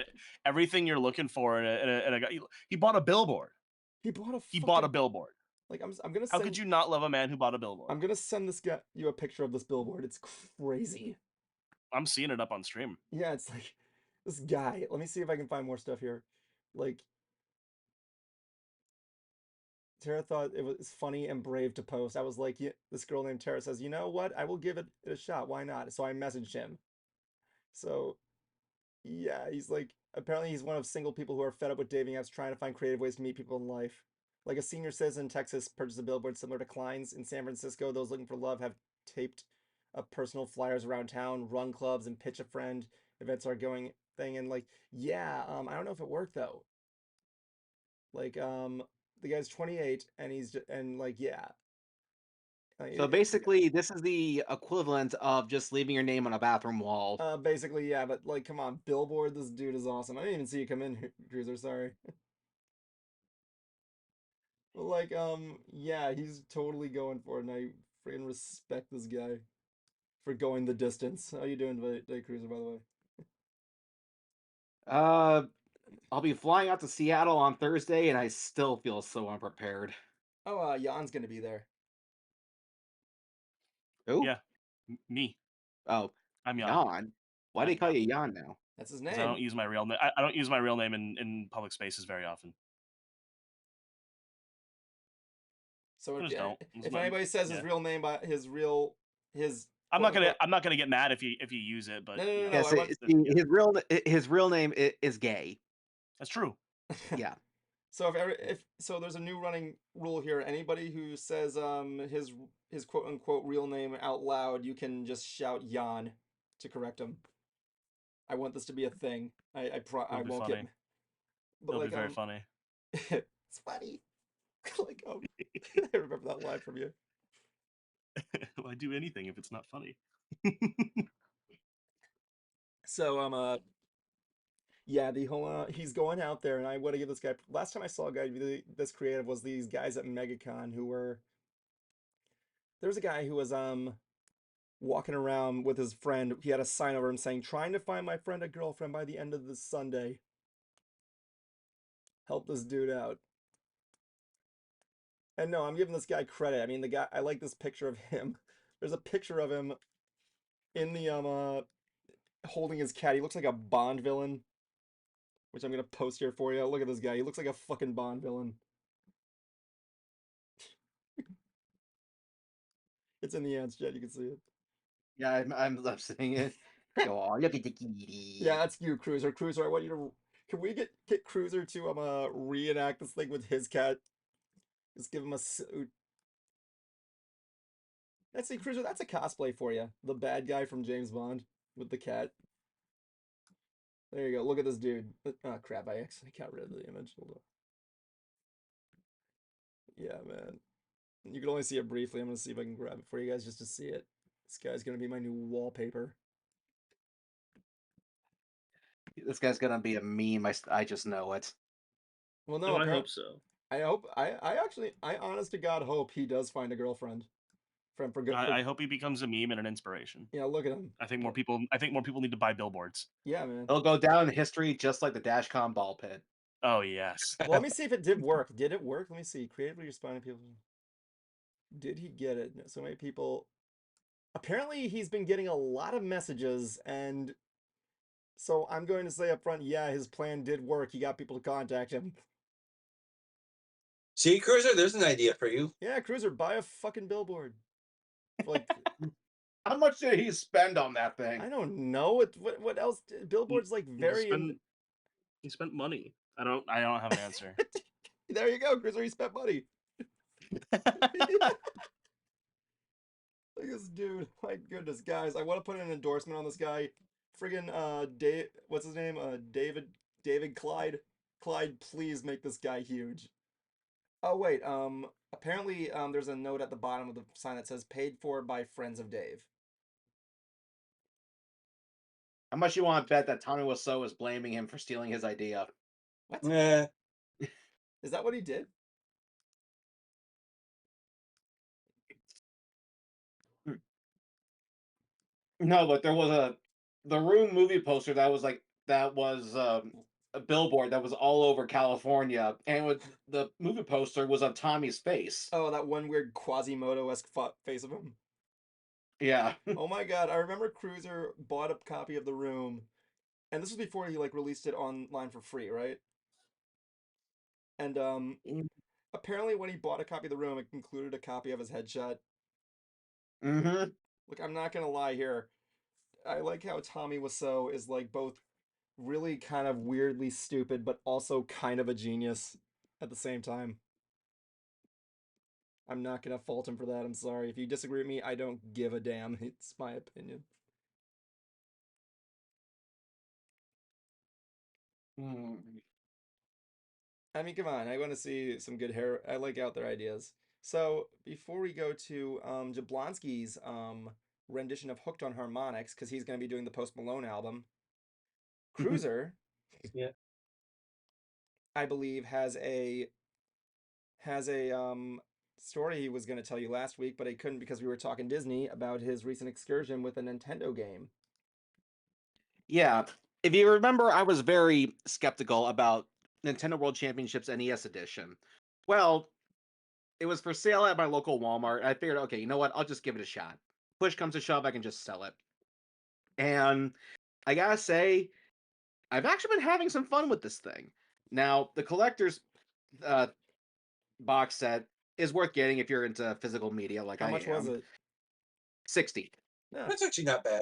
everything you're looking for in a guy. He bought a billboard. He bought a He bought a fucking billboard. like I'm gonna How could send you not love a man who bought a billboard? I'm gonna send this guy you a picture of this billboard. It's crazy. I'm seeing it up on stream. Yeah, it's like this guy. Let me see if I can find more stuff here. Like Tara thought it was funny and brave to post. I was like, yeah, this girl named Tara says, you know what? I will give it a shot. Why not? So I messaged him. So yeah, he's like, apparently he's one of single people who are fed up with dating apps, trying to find creative ways to meet people in life. Like a senior citizen in Texas purchased a billboard similar to Klein's in San Francisco. Those looking for love have taped up personal flyers around town, run clubs, and pitch a friend. Events are going thing, and like, yeah, I don't know if it worked though. Like, the guy's 28, and and like, yeah, So basically, this is the equivalent of just leaving your name on a bathroom wall. basically, yeah, but like, come on, billboard, this dude is awesome. I didn't even see you come in, Cruiser. Sorry. But like, yeah, he's totally going for it, and I freaking respect this guy for going the distance. How you doing today, Cruiser, by the way? I'll be flying out to Seattle on Thursday, and I still feel so unprepared. Oh, Jan's gonna be there. Who? Yeah, me. Oh, I'm Jan. Jan. Why do they call you Jan now? That's his 'Cause name. I don't use my real name. I don't use my real name in public spaces very often. So I just don't. if anybody says his real name, by his I'm not gonna get mad if you use it, but No, you know, no, Yes, I want- his real name is gay. that's true. Yeah. So if so, there's a new running rule here. Anybody who says his quote unquote real name out loud, you can just shout Jan to correct him. I want this to be a thing. I It'll be won't funny. get. But It'll like be very funny. it's funny. Like I remember that line from you. Why do anything if it's not funny? So yeah, the whole he's going out there, and I want to give this guy. Last time I saw a guy really this creative was these guys at MegaCon who were. There was a guy who was walking around with his friend. He had a sign over him saying, "Trying to find my friend a girlfriend by the end of this Sunday. Help this dude out." And no, I'm giving this guy credit. I mean, the guy. I like this picture of him. There's a picture of him in the holding his cat. He looks like a Bond villain, which I'm gonna post here for you. Look at this guy. He looks like a fucking Bond villain. It's in the ants, Jet. You can see it. Yeah, I'm seeing it. Oh, look at the kitty. Yeah, that's you, Cruiser. Cruiser, I want you to. Can we get Cruiser to reenact this thing with his cat? Just give him a suit. That's Cruiser. That's a cosplay for you. The bad guy from James Bond with the cat. There you go. Look at this dude. Oh crap! I accidentally got rid of the image. Hold on. Yeah, man. You can only see it briefly. I'm gonna see if I can grab it for you guys just to see it. This guy's gonna be my new wallpaper. This guy's gonna be a meme. I just know it. Well, no, I hope so. I honest to God hope he does find a girlfriend. For good. I hope he becomes a meme and an inspiration. Yeah, look at him. I think more people need to buy billboards. Yeah, man. It'll go down in history just like the Dashcom ball pit. Oh yes. Well, let me see if it did work. Did it work? Let me see. Creatively responding people. Did he get it? So many people. Apparently, he's been getting a lot of messages, and so I'm going to say up front, yeah, his plan did work. He got people to contact him. See, Cruiser, there's an idea for you. Yeah, Cruiser, buy a fucking billboard. Like, How much did he spend on that thing? I don't know. What else? Billboards like very. He spent money. I don't have an answer. There you go, Cruiser. He spent money. Look at this dude. My goodness, guys. I want to put an endorsement on this guy. Friggin' what's his name? David Clyde. Clyde, please make this guy huge. Oh wait, apparently there's a note at the bottom of the sign that says paid for by friends of Dave. How much you want to bet that Tommy Wiseau is blaming him for stealing his idea? What? Eh. Is that what he did? No, but there was the Room movie poster that was a billboard that was all over California, and with the movie poster was of Tommy's face. Oh, that one weird Quasimodo-esque face of him. Yeah. Oh my god, I remember Cruiser bought a copy of The Room, and this was before he like released it online for free, right? And apparently when he bought a copy of The Room, it included a copy of his headshot. Mm-hmm. Look, I'm not gonna lie here. I like how Tommy Wiseau is like both really kind of weirdly stupid, but also kind of a genius at the same time. I'm not gonna fault him for that. I'm sorry. If you disagree with me, I don't give a damn. It's my opinion. I mean, come on. I want to see some good hair. I like out their ideas. So before we go to Jablonski's rendition of "Hooked on Harmonics," because he's going to be doing the Post Malone album, Cruiser, Yeah. I believe, has a story he was going to tell you last week, but he couldn't because we were talking Disney about his recent excursion with a Nintendo game. Yeah. If you remember, I was very skeptical about Nintendo World Championships NES Edition. Well, it was for sale at my local Walmart. I figured, okay, you know what? I'll just give it a shot. Push comes to shove, I can just sell it. And I gotta say, I've actually been having some fun with this thing. Now, the collector's uh, box set is worth getting if you're into physical media like How I much was am. it? 60. Yeah, That's actually not bad.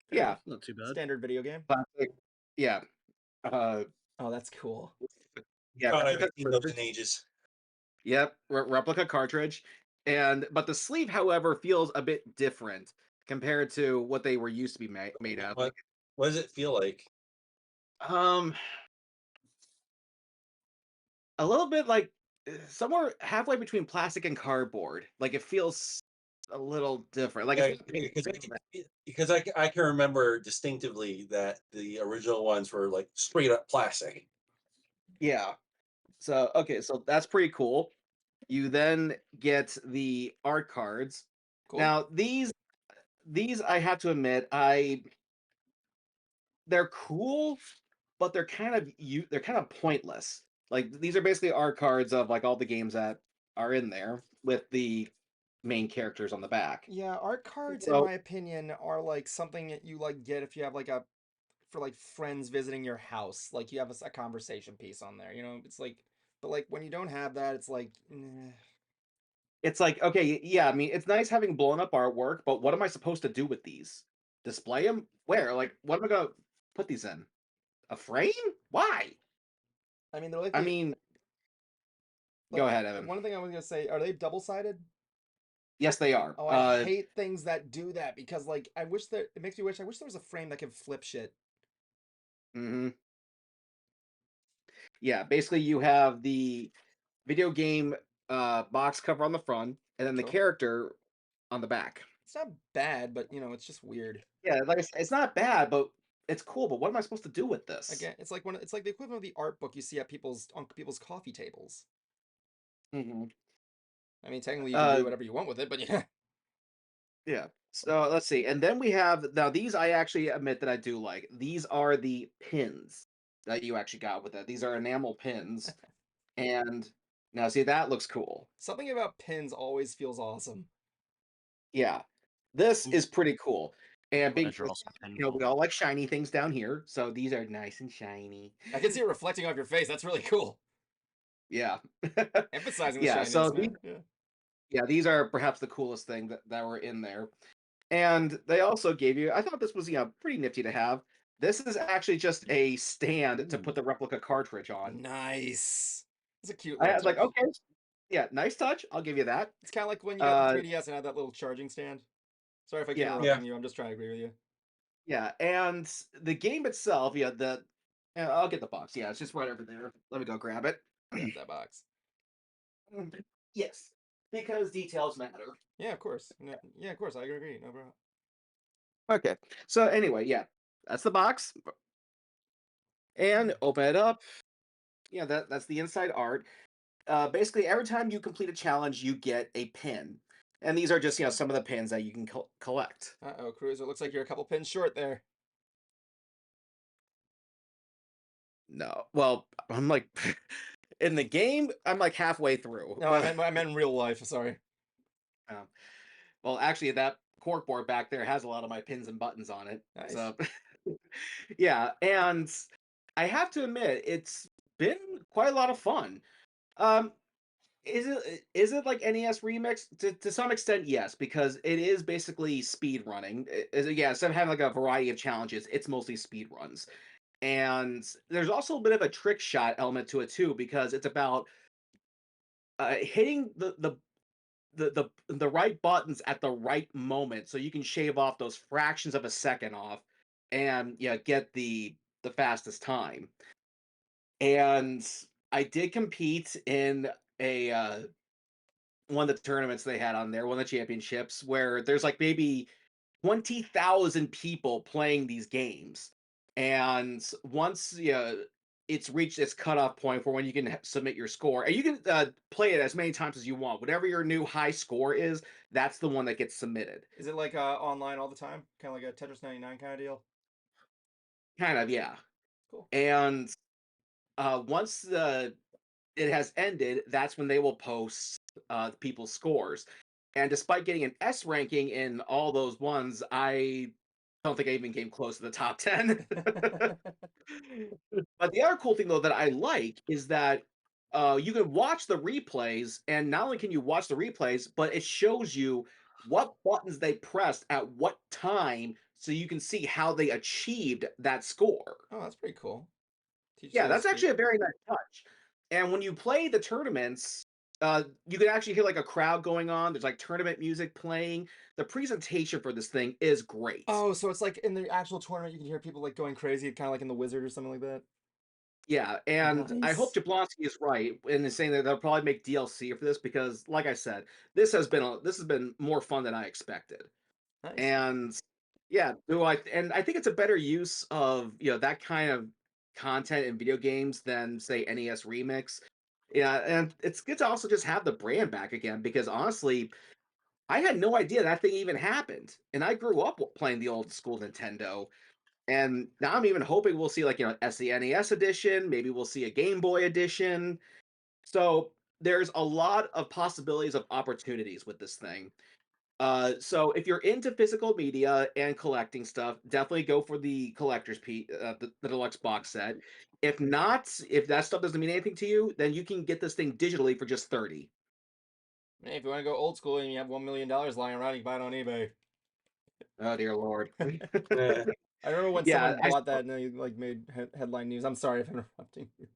fair Yeah. enough. Not too bad. Standard video game. Classic. Yeah. Uh, Oh, that's cool. yeah. God, I Replica haven't seen those in cartridge. ages. Yep. Replica cartridge. But the sleeve, however, feels a bit different compared to what they were used to be made of. What does it feel like? Um, a little bit like somewhere halfway between plastic and cardboard. Like it feels a little different. Like Yeah, it's not because I can remember distinctively that the original ones were like straight up plastic. yeah. So okay, so that's pretty cool. You then get the art cards. Cool. Now these I have to admit they're cool, but they're kind of pointless. Like these are basically art cards of like all the games that are in there with the main characters on the back. Yeah, art cards, in So my opinion, are like something that you like get if you have like a for like friends visiting your house. Like you have a conversation piece on there. You know, it's like, but like when you don't have that, it's like, it's like, okay, yeah, I mean, it's nice having blown up artwork, but what am I supposed to do with these? Display them? Where? Like, what am I gonna put these in? A frame? Why? I mean, they're like I the mean, like go ahead, Evan. one thing I was gonna say. Are they double sided? Yes, they are. Oh, I hate things that do that because like I wish that it makes me wish I wish there was a frame that could flip shit. hmm Yeah, basically, you have the video game box cover on the front, and then the Sure. character on the back. It's not bad, but you know, it's just weird. Yeah, like I said, it's not bad, but it's cool. But what am I supposed to do with this? Again, it's like the equivalent of the art book you see at people's coffee tables. hmm I mean, technically you can Uh, do whatever you want with it, but yeah. Yeah. So let's see. And then we have now these I actually admit that I do like. These are the pins that you actually got with it. These are enamel pins. And now see that looks cool. Something about pins always feels awesome. Yeah. This Ooh, is pretty cool. And being pleasure also we all like shiny things down here. So these are nice and shiny. I can see it reflecting off your face. That's really cool. Yeah. Emphasizing the Yeah, so shininess, man. Yeah. yeah, these are perhaps the coolest thing that were in there. And they also gave you, I thought this was, pretty nifty to have. This is actually just a stand to Ooh, put the replica cartridge on. nice. It's a cute I little was like, touch. okay, yeah, nice touch. I'll give you that. It's kind of like when you got the Uh, 3DS and had that little charging stand. Sorry if I keep yeah, Yeah. interrupting you. I'm just trying to agree with you. yeah. And the game itself, I'll get the box. Yeah, it's just right over there. Let me go grab it. Grab that box. Yes, because details matter. Yeah, of course. No, yeah, of course. I agree. No problem. Okay, so anyway, yeah, that's the box. And open it up. Yeah, that's the inside art. Basically, every time you complete a challenge, you get a pin. And these are just some of the pins that you can collect. Uh-oh, Cruiser, looks like you're a couple pins short there. No, well, I'm like in the game, I'm like halfway through. No, I meant in real life. Sorry. Um, well, actually, that corkboard back there has a lot of my pins and buttons on it. Nice. So, yeah, and I have to admit, it's been quite a lot of fun. Um, is it like NES Remix? To some extent, yes, because it is basically speed running. Yeah, instead of having like a variety of challenges, it's mostly speed runs. And there's also a bit of a trick shot element to it too, because it's about hitting the right buttons at the right moment, so you can shave off those fractions of a second off, and get the fastest time. And I did compete in a one of the tournaments they had on there, one of the championships, where there's like maybe 20,000 people playing these games. And once it's reached its cutoff point for when you can submit your score, and you can play it as many times as you want. Whatever your new high score is, that's the one that gets submitted. Is it like online all the time? Kind of like a Tetris 99 kind of deal? Kind of, yeah. Cool. And once it has ended, that's when they will post people's scores. And despite getting an S ranking in all those ones, I don't think I even came close to the top 10. But the other cool thing, though, that I like is that you can watch the replays, and not only can you watch the replays, but it shows you what buttons they pressed at what time, so you can see how they achieved that score. Oh, that's pretty cool. Teaches Yeah, you to that's speed. actually a very nice touch. And when you play the tournaments, you can actually hear like a crowd going on. There's like tournament music playing. The presentation for this thing is great. Oh, so it's like in the actual tournament, you can hear people like going crazy, kind of like in the Wizard or something like that. Yeah, and I hope Nice. Jablonski is right in saying that they'll probably make DLC for this, because, like I said, this has been more fun than I expected. Nice. And yeah, and I think it's a better use of that kind of content in video games than say NES Remix. Yeah, and it's good to also just have the brand back again, because honestly, I had no idea that thing even happened, and I grew up playing the old school Nintendo. And now I'm even hoping we'll see like SNES edition, maybe we'll see a Game Boy edition. So there's a lot of possibilities of opportunities with this thing. So if you're into physical media and collecting stuff, definitely go for the the deluxe box set. If not, if that stuff doesn't mean anything to you, then you can get this thing digitally for just 30. Hey, if you want to go old school and you have $1 million lying around, you can buy it on eBay. Oh dear lord. Yeah. I remember when Yeah, someone bought that and they like made headline news. I'm sorry if I'm interrupting you.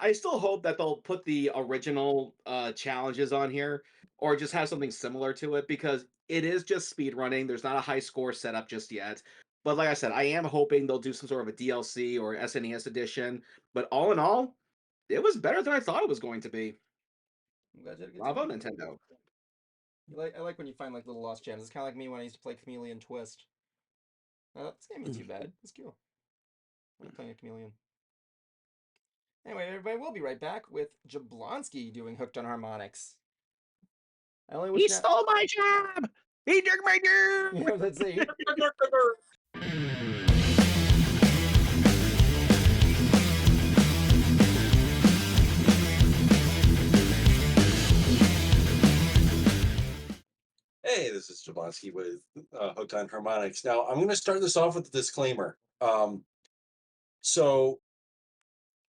I still hope that they'll put the original challenges on here, or just have something similar to it, because it is just speed running. There's not a high score set up just yet. But like I said, I am hoping they'll do some sort of a DLC or SNES edition. But all in all, it was better than I thought it was going to be. I'm glad you had a good Bravo, time. Nintendo. I like when you find like little lost gems. It's kind of like me when I used to play Chameleon Twist. This game ain't too bad. It's cool. I like playing a chameleon. Anyway, everybody, we'll be right back with Jablonski doing Hooked on Harmonics. I only wish He stole my job. He took my Yeah, job. let's see. Hey, this is Jablonski with Hooked on Harmonics. Now, I'm going to start this off with a disclaimer. So,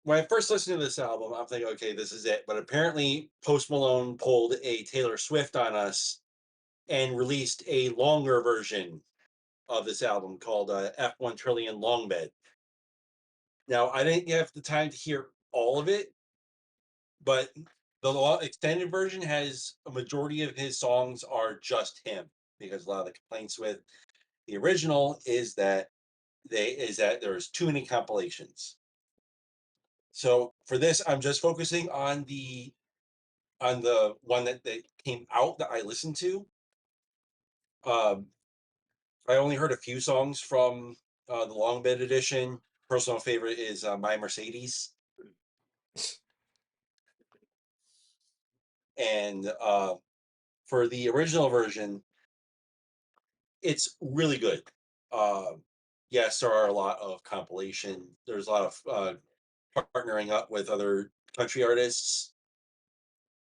when I first listened to this album, I'm thinking, okay, this is it. But apparently, Post Malone pulled a Taylor Swift on us and released a longer version of this album called F1 Trillion Long Bed. Now, I didn't have the time to hear all of it, but the extended version has a majority of his songs are just him, because a lot of the complaints with the original is that there's too many compilations. So for this, I'm just focusing on the one that came out that I listened to. I only heard a few songs from the long bed edition. Personal favorite is My Mercedes. And for the original version, it's really good. Yes, there are a lot of compilation. There's a lot of partnering up with other country artists,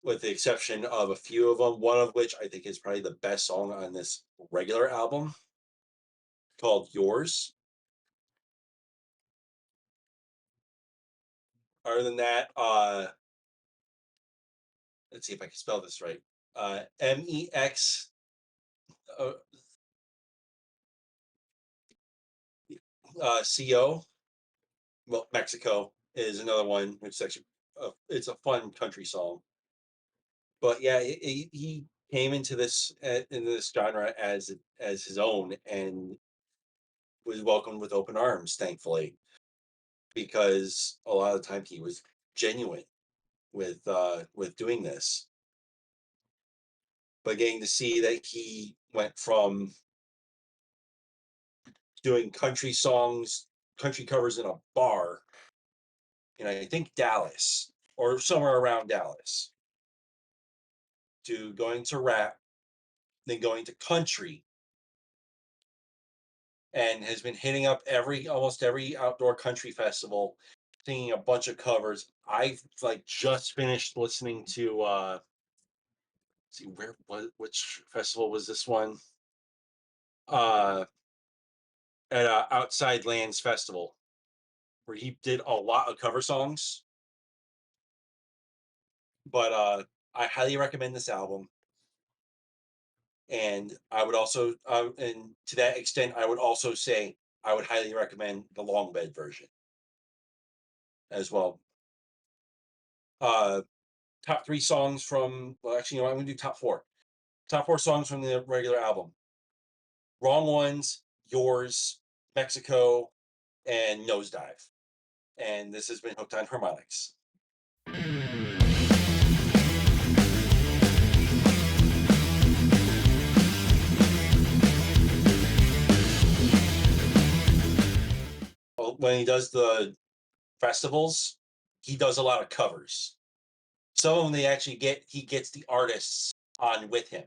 with the exception of a few of them. One of which I think is probably the best song on this regular album, called "Yours." Other than that, let's see if I can spell this right. MEX CO. Well, Mexico is another one, which is actually it's a fun country song. But yeah, he came into this genre as his own, and was welcomed with open arms, thankfully, because a lot of the time he was genuine with doing this. But getting to see that he went from doing country songs, country covers in a bar, in I think Dallas or somewhere around Dallas, to going to rap, then going to country, and has been hitting up almost every outdoor country festival, singing a bunch of covers. I like just finished listening to see which festival was this one? Uh at Outside Lands Festival, where he did a lot of cover songs. But I highly recommend this album. And I would also, and to that extent, I would also say I would highly recommend the long bed version as well. Top three songs from, well, actually, I'm going to do top four. Top four songs from the regular album: Wrong Ones, Yours, Mexico, and Nosedive. And this has been Hooked on Harmonics. When he does the festivals, he does a lot of covers. Some of them he gets the artists on with him.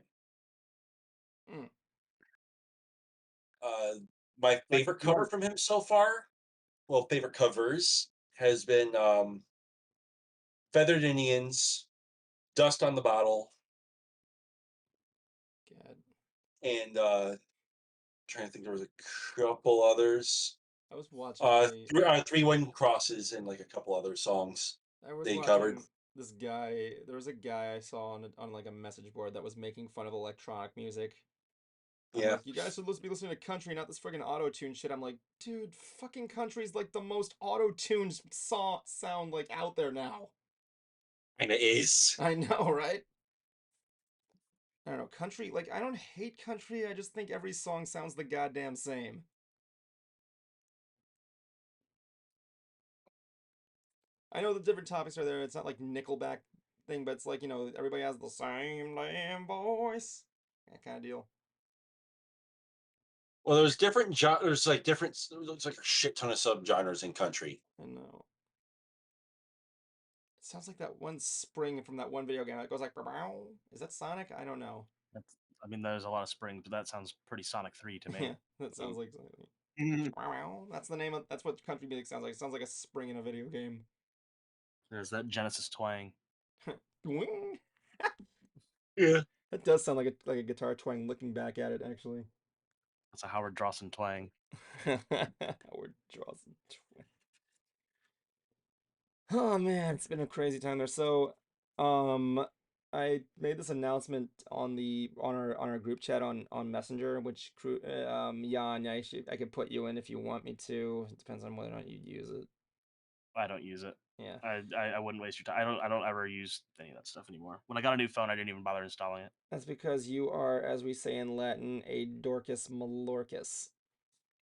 Mm. My favorite cover from him so far, well, favorite covers, has been Feathered Indians, Dust on the Bottle, God. and trying to think, there was a couple others. I was watching Three Wind Crosses and like a couple other sons I was they covered. watching this guy. There was a guy I saw on like a message board that was making fun of electronic music. I'm Yeah. like, you guys should be listening to country, not this friggin' auto-tune shit. I'm like, dude, fucking country's like the most auto-tuned sound like out there now. And it is. I know, right? I don't know, country, like, I don't hate country, I just think every song sounds the goddamn same. I know the different topics are there, it's not like Nickelback thing, but it's like, everybody has the same damn voice. That kind of deal. Well, there's different genres, like there's like a shit ton of subgenres in country. I know. It sounds like that one spring from that one video game. It goes like, "Bow." Is that Sonic? I don't know. I mean, there's a lot of springs, but that sounds pretty Sonic 3 to me. Yeah, that sounds like something. That's the name of. That's what country music sounds like. It sounds like a spring in a video game. There's that Genesis twang. Yeah. That does sound like a guitar twang. Looking back at it, actually. That's a Howard Drawson twang. Howard Drawson twang. Oh man, it's been a crazy time there. So, I made this announcement on our group chat on Messenger, which Jan, I could put you in if you want me to. It depends on whether or not you'd use it. I don't use it. Yeah. I wouldn't waste your time. I don't ever use any of that stuff anymore. When I got a new phone, I didn't even bother installing it. That's because you are, as we say in Latin, a Dorcas Malorcus.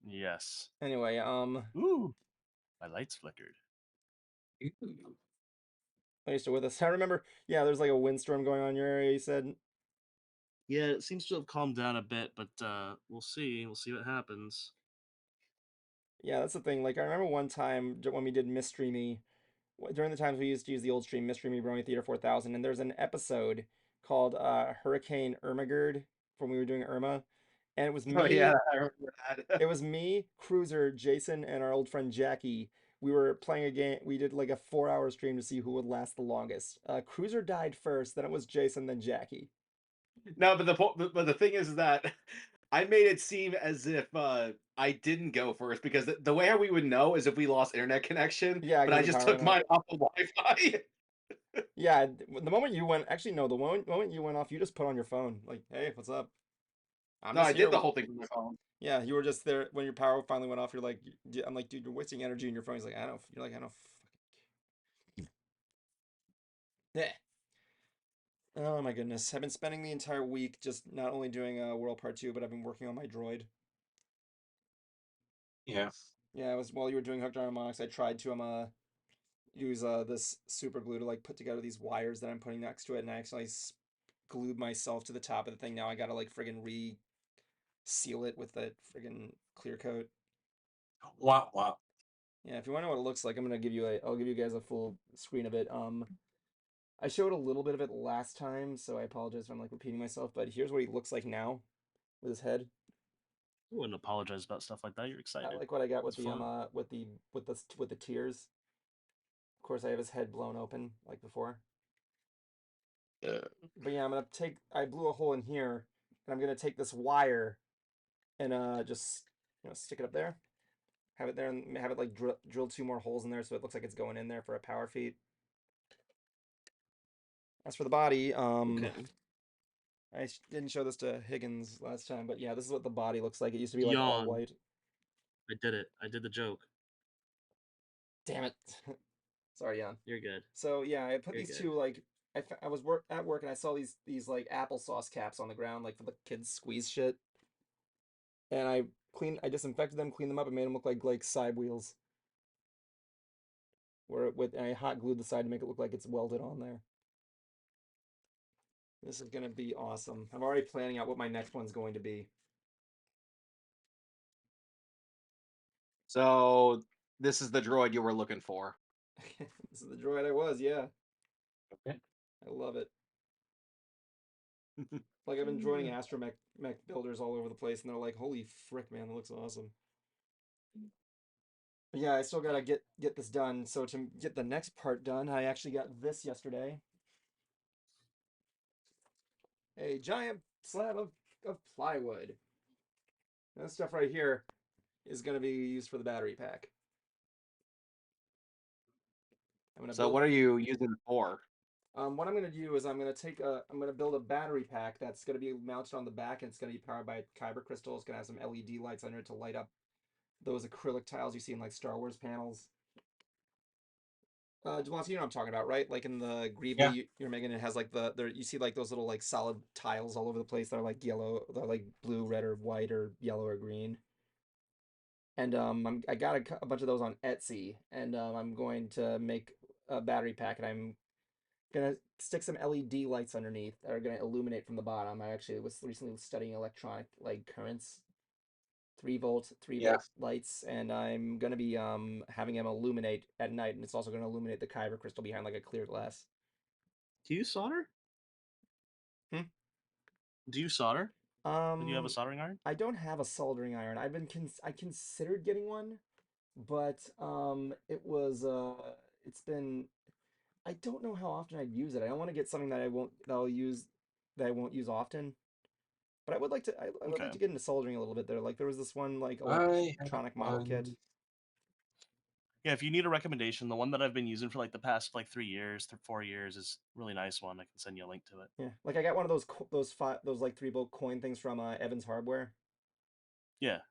Yes. Anyway, Ooh, my lights flickered. are you still with us? I remember, yeah, there's like a windstorm going on in your area, you said. Yeah, it seems to have calmed down a bit, but we'll see. We'll see what happens. Yeah, that's the thing. Like, I remember one time when we did Mystery Me, during the times we used to use the old stream, Mystery Me Brony Theater 4000, and there's an episode called Hurricane Ermagerd when we were doing Irma, and it was Oh yeah, me. I remember that. It was me, Cruiser, Jason, and our old friend Jackie. We were playing a game. We did like a 4 hour stream to see who would last the longest. Cruiser died first, then it was Jason, then Jackie. No, but the thing is that I made it seem as if I didn't go first because the way how we would know is if we lost internet connection. Yeah, But because I the just power took went out. mine off the Wi-Fi. Yeah, the moment you went, actually no, the moment you went off, you just put on your phone, like, hey, what's up? I'm No, just I here. did the whole thing from my phone. Yeah, you were just there when your power finally went off. You're like, I'm like, dude, you're wasting energy in your phone. He's like, I don't. You're like, I don't. Yeah. Oh my goodness, I've been spending the entire week just not only doing World Part 2, but I've been working on my droid. Yeah. Yeah, it was while you were doing Hooked on Harmonics, I tried to use this super glue to like put together these wires that I'm putting next to it, and I actually glued myself to the top of the thing. Now I gotta like friggin' seal it with that friggin' clear coat. Wow. Wow. Yeah, if you want to know what it looks like, I'll give you guys a full screen of it. I showed a little bit of it last time, so I apologize if I'm like repeating myself, but here's what he looks like now with his head. I wouldn't apologize about stuff like that. You're I excited. like what I got with It's the fun. with the tears. Of course, I have his head blown open like before. But yeah, I blew a hole in here, and I'm gonna take this wire and just stick it up there, have it there, and have it like drill 2 more holes in there so it looks like it's going in there for a power feed. As for the body, Okay. I didn't show this to Higgins last time, but yeah, this is what the body looks like. It used to be like all Yawn. white. I did it. I did the joke. Damn it. Sorry, Jan. You're good. So yeah, I put You're these good. two like I was at work and I saw these like applesauce caps on the ground like for the kids squeeze shit, and I disinfected them, cleaned them up, and made them look like side wheels. And I hot glued the side to make it look like it's welded on there. This is gonna be awesome. I'm already planning out what my next one's going to be. So this is the droid you were looking for. This is the droid I was, yeah. Okay. I love it. Like I've been joining astromech mech builders all over the place, and they're like, "Holy frick, man, that looks awesome." But yeah, I still gotta get this done. So to get the next part done, I actually got this yesterday. A giant slab of plywood. That stuff right here is gonna be used for the battery pack. I'm gonna So build. what are you using it for? What I'm gonna do is I'm gonna build a battery pack that's gonna be mounted on the back, and it's gonna be powered by kyber crystal. It's gonna have some LED lights under it to light up those acrylic tiles you see in like Star Wars panels. Delonte, you know what I'm talking about, right? Like in the Yeah. Greebly you're making, it has like there you see like those little like solid tiles all over the place that are like yellow, they're like blue, red, or white, or yellow, or green. And I got a bunch of those on Etsy, and I'm going to make a battery pack, and I'm gonna stick some LED lights underneath that are gonna illuminate from the bottom. I actually was recently studying electronic like currents, 3 volt, three Yeah. volt lights, and I'm gonna be having them illuminate at night, and it's also gonna illuminate the kyber crystal behind like a clear glass. Do you solder? Hmm? Do you solder? Do you have a Um, soldering iron? I don't have a soldering iron. I considered getting one, but it was it's been I don't know how often I'd use it. I don't want to get something that I won't use often. But I would like Okay. to get into soldering a little bit there. Like there was this one like I have electronic model kit. one. Yeah, if you need a recommendation, the one that I've been using for like the past like 3 years, 4 years is a really nice one. I can send you a link to it. Yeah, like I got one of those like 3 volt coin things from Evans Hardware, Yeah.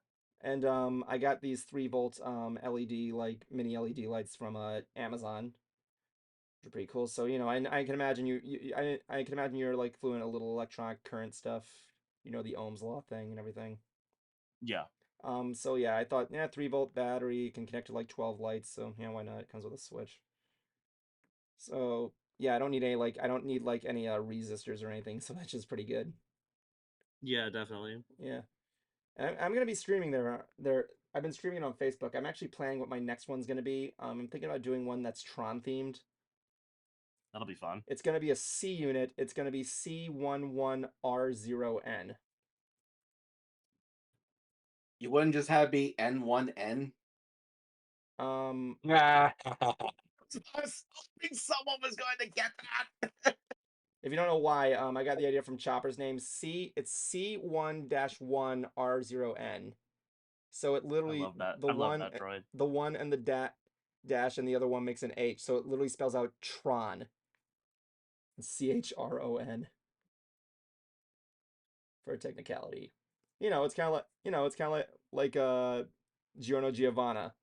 and I got these 3 volt LED like mini LED lights from Amazon, which are pretty cool. So I can imagine I can imagine you're like fluent a little electronic current stuff. You know the Ohm's law thing and everything. Yeah. So yeah, I thought 3 volt battery can connect to like 12 lights. So why not? It comes with a switch. So yeah, I don't need like any resistors or anything. So that's just pretty good. Yeah, definitely. Yeah. I'm gonna be streaming there. I've been streaming it on Facebook. I'm actually planning what my next one's gonna be. I'm thinking about doing one that's Tron themed. That'll be fun. It's going to be a C unit. It's going to be C11R0N. You wouldn't just have it be N1N? Yeah. I was hoping someone was going to get that. If you don't know why, I got the idea from Chopper's name. It's C1-1R0N. So it literally I love that. I love that droid. The one and the dash and the other one makes an H. So it literally spells out Tron. CHRON. For a technicality. It's kind of like Giorno Giovanna.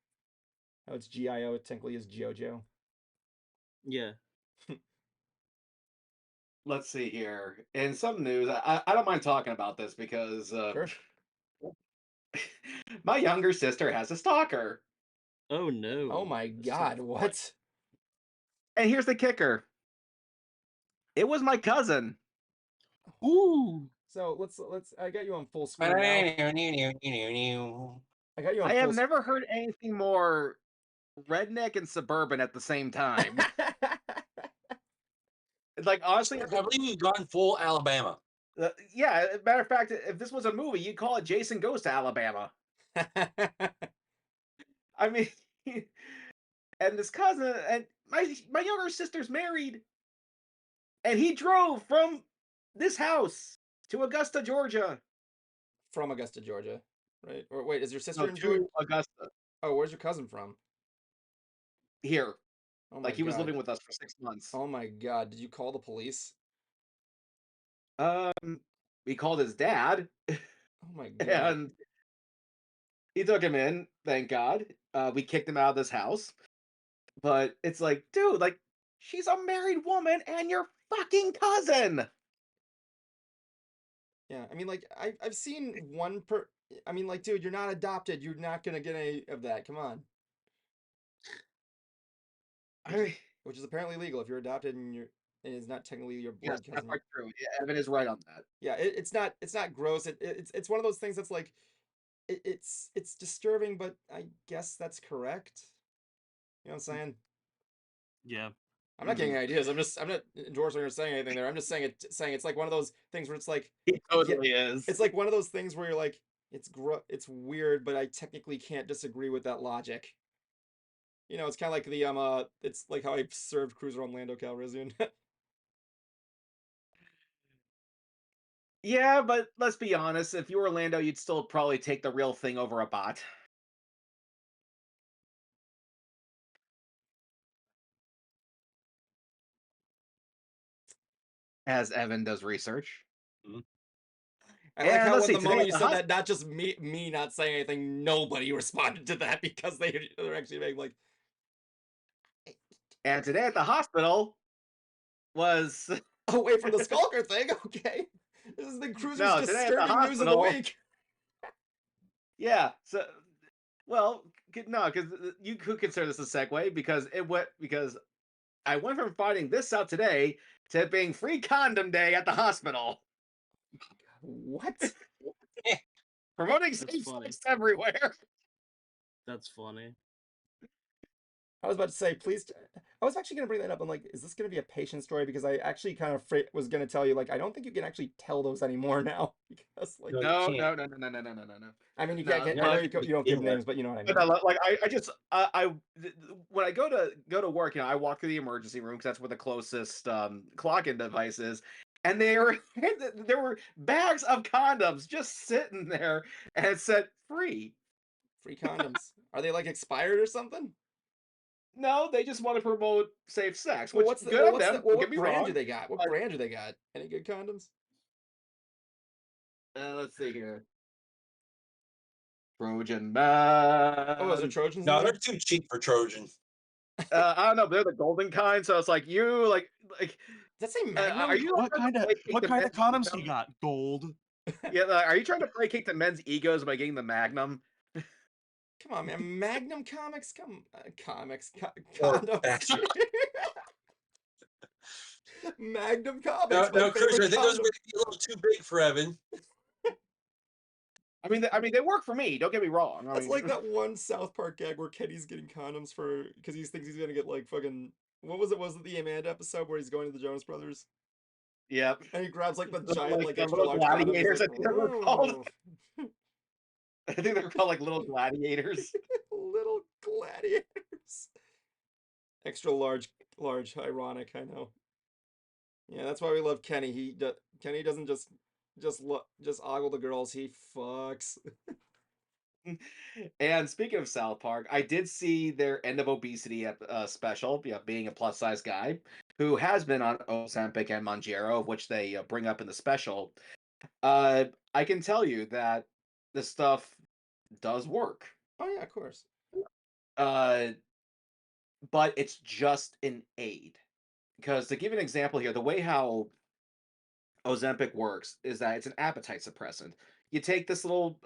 How it's GIO, it technically is Jojo. Yeah. Let's see here. In some news, I don't mind talking about this because Sure. my younger sister has a stalker. Oh no. Oh my god, what? And here's the kicker. It was my cousin. Ooh. So let's I got you on full screen now. I got you on I have never heard anything more redneck and suburban at the same time. Like, honestly, I believe you've gone full Alabama. Yeah, as a matter of fact, if this was a movie, you'd call it Jason Goes to Alabama. I mean, and this cousin, and my younger sister's married, and he drove from this house to Augusta, Georgia. From Augusta, Georgia, right? Or wait, is your sister No, in Georgia? Augusta. Oh, where's your cousin from? Here. Oh my Like, he was God. living with us for 6 months. Oh my God, did you call the police? We called his dad, Oh my God. and he took him in, thank God. We kicked him out of this house. But it's like, dude, like, she's a married woman and your fucking cousin. Yeah, I mean, like, I've seen I mean, like, dude, you're not adopted. You're not gonna get any of that. Come on. Which is apparently legal if you're adopted and it's not technically your blood Yes, cousin. that's quite true. Yeah, Evan is right on that. Yeah, it's not gross. It's one of those things that's like, it's disturbing, but I guess that's correct. You know what I'm saying? Yeah. I'm not getting ideas. I'm not endorsing or saying anything there. I'm just saying it's like one of those things where it's like, He totally is. it's like one of those things where you're like, it's weird, but I technically can't disagree with that logic. It's kind of like the it's like how I served Cruiser on Lando Calrissian. Yeah, but let's be honest. If you were Lando, you'd still probably take the real thing over a bot. As Evan does research. I like And how let's when see, the moment today you at the said that, not just me not saying anything, nobody responded to that because they're actually being like. And today at the hospital was Away from the Skulker thing. Okay, this is the Cruiser's No, today at the disturbing news of the hospital. week. Yeah. So, well, no, because you could consider this a segue because I went from finding this out today to it being free condom day at the hospital. What? Promoting That's safe funny. sex everywhere. That's funny. I was about to say, please. I was actually going to bring that up. I'm like, is this going to be a patient story? Because I actually kind of was going to tell you, like, I don't think you can actually tell those anymore now. Because, like, No. I mean, you No, can't. no, I know I think you don't give yeah. names, but you know what I mean. But no, like I just when I go to work, I walk through the emergency room because that's where the closest clock-in device is, and there were bags of condoms just sitting there, and it said free. Free condoms. Are they like expired or something? No, they just want to promote safe sex, Well, which what's the good well, on what's them. the well, Don't what get me brand wrong. do they got? What but- brand do they got? Any good condoms? Let's see here. Trojan Man. Oh, is there Trojans No, in they're there? too cheap for Trojan. I don't know. They're the golden kind, so it's like like. Does that say Magnum? Are you What kind of condoms you got? Gold. Yeah, are you trying to placate the men's egos by getting the Magnum? Come on, man. Magnum comics? Or Condoms. bastard. Magnum comics. No, my Cruiser, I favorite think those condom. are going to be a little too big for Evan. I mean, they work for me. Don't get me wrong. That's like that one South Park gag where Kenny's getting condoms because he thinks he's gonna get like fucking what was it? Was it the Amanda episode where he's going to the Jonas Brothers Yep. and he grabs like the Little, giant, like extra little large condom? He's gladiators, like, I think they were called. "Ooh." I think they were called like little gladiators. Little gladiators. Extra large, ironic. I know. Yeah, that's why we love Kenny. Kenny doesn't just ogle the girls. He fucks. And speaking of South Park, I did see their end of obesity special. Being a plus size guy who has been on Ozempic and Mounjaro, which they bring up in the special. I can tell you that this stuff does work. Oh yeah, of course. Uh, but it's just an aid. Because to give you an example here, the way how Ozempic works is that it's an appetite suppressant. You take this little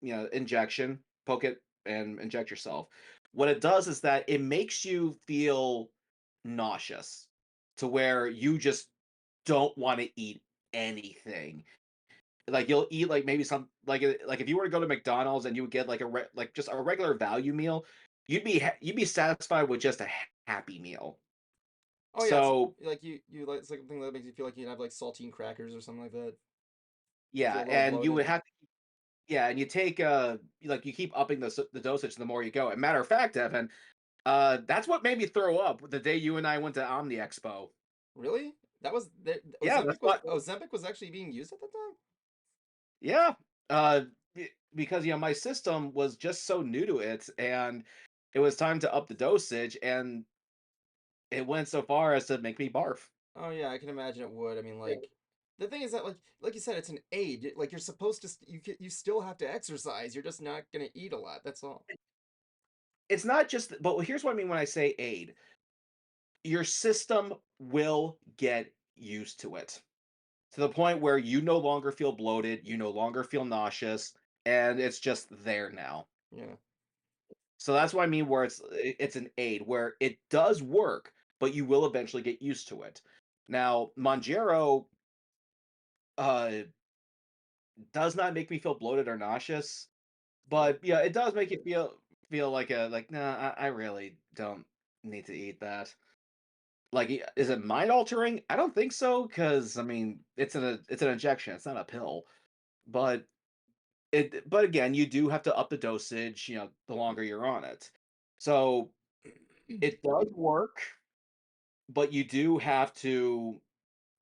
injection, poke it and inject yourself. What it does is that it makes you feel nauseous to where you just don't want to eat anything. Like you'll eat like maybe some like if you were to go to McDonald's and you would get like like just a regular value meal, you'd be satisfied with just a happy meal. Oh yeah, it's So like you like it's like something that makes you feel like you have like saltine crackers or something like that. Feel yeah, a little and you would bloated. have yeah, and you take like you keep upping the dosage the more you go. And matter of fact, Evan, that's what made me throw up the day you and I went to Omni Expo. Really? That was Yeah, that's what. Ozempic was actually being used at that time? Yeah, because my system was just so new to it, and it was time to up the dosage, and it went so far as to make me barf. Oh yeah, I can imagine it would. I mean, like the thing is that like you said, it's an aid. Like you're supposed to you still have to exercise. You're just not gonna eat a lot. That's all. It's not just, but here's what I mean when I say aid. Your system will get used to it, to the point where you no longer feel bloated, you no longer feel nauseous, and it's just there now. Yeah. So that's what I mean where it's an aid where it does work, but you will eventually get used to it. Now, Monjero uh does not make me feel bloated or nauseous, but yeah, it does make you feel like nah, I really don't need to eat that. Like, is it mind altering? I don't think so, because I mean, it's an injection, it's not a pill. But but again, you do have to up the dosage, the longer you're on it. So it does work, but you do have to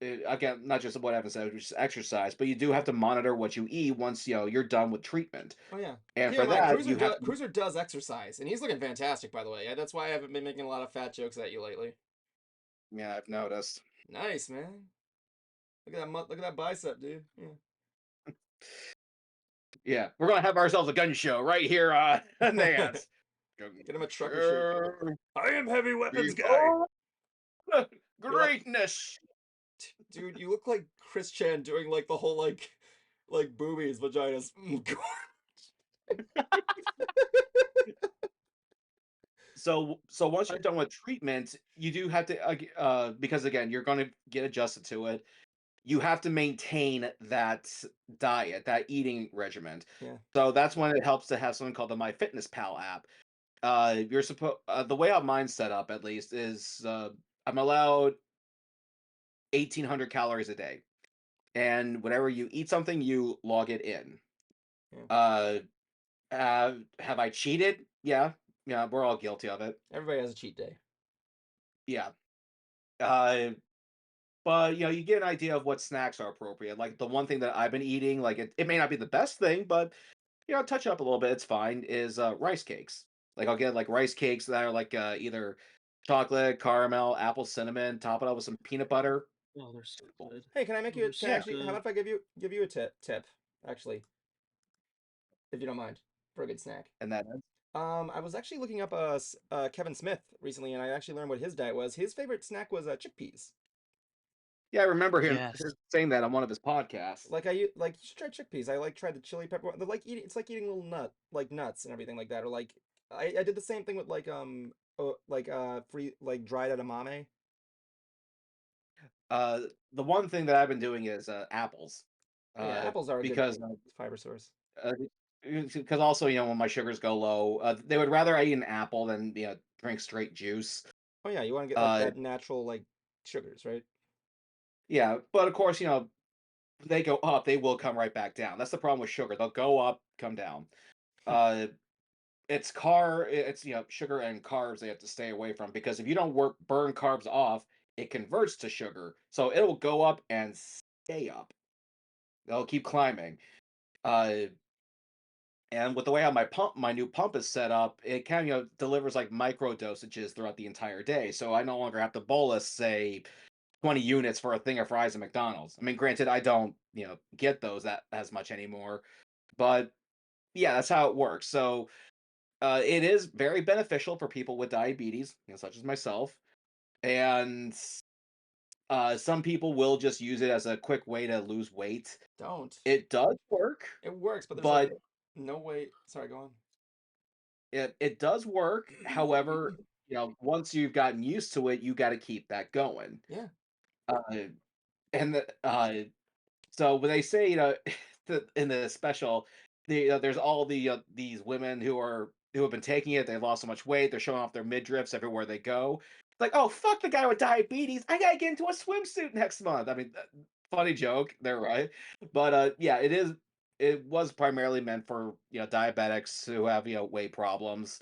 again, not just what Evan said, which is exercise, but you do have to monitor what you eat once you're done with treatment. Oh yeah. And for TMI, that, you have to. Cruiser does exercise, and he's looking fantastic, by the way. Yeah, that's why I haven't been making a lot of fat jokes at you lately. Yeah, I've noticed. Nice, man. Look at that bicep, dude. Yeah. Yeah, we're gonna have ourselves a gun show right here in the ads. Get him a trucker shirt. I am heavy weapons guy. Greatness. Dude, you look like Chris Chan doing like the whole like boobies, vaginas. So once you're done with treatment, you do have to because again, you're going to get adjusted to it. You have to maintain that diet, that eating regimen. Yeah. So that's when it helps to have something called the MyFitnessPal app. You're supposed the way how mine's set up at least is I'm allowed 1,800 calories a day, and whenever you eat something, you log it in. Yeah. Have I cheated? Yeah, we're all guilty of it. Everybody has a cheat day. Yeah. But you get an idea of what snacks are appropriate. Like the one thing that I've been eating, like it may not be the best thing, but touch up a little bit, it's fine, is rice cakes. Like I'll get like rice cakes that are like either chocolate, caramel, apple, cinnamon, top it up with some peanut butter. Oh, they're so good. Hey, can I make Oh, you? they're Can so I actually? How good. about if I give you a tip? Actually, if you don't mind, for a good snack. And that I was actually looking up Kevin Smith recently, and I actually learned what his diet was. His favorite snack was chickpeas. yeah, I remember him Yes. saying that on one of his podcasts. Like you should try chickpeas. I tried the chili pepper one. They're like eating. It's like eating little nuts and everything like that. Or like I did the same thing with free like dried edamame. The one thing that I've been doing is apples. Oh, yeah, apples are a Because good fiber source. because also when my sugars go low, they would rather I eat an apple than drink straight juice. Oh yeah, you want to get like Uh, that natural like sugars, right? yeah, but of course, they go up, they will come right back down. That's the problem with sugar. They'll go up, come down. Uh, it's sugar and carbs they have to stay away from because if you don't burn carbs off, it converts to sugar. So it'll go up and stay up. They'll keep climbing. Uh, and with the way how my new pump is set up, it kind of delivers like micro dosages throughout the entire day. So I no longer have to bolus, say, 20 units for a thing of fries at McDonald's. I mean, granted, I don't, get those that as much anymore, but yeah, that's how it works. So it is very beneficial for people with diabetes, such as myself, and some people will just use it as a quick way to lose weight. Don't. It does work, It works, but there's like but no way. Sorry, go on. it does work. However, once you've gotten used to it, you got to keep that going. Yeah. Uh, and so when they say, in the special, there's all these women who have been taking it. They lost so much weight. They're showing off their midriffs everywhere they go. It's like, oh fuck the guy with diabetes. I gotta get into a swimsuit next month. I mean, funny joke. They're right, but yeah, it is. It was primarily meant for diabetics who have weight problems.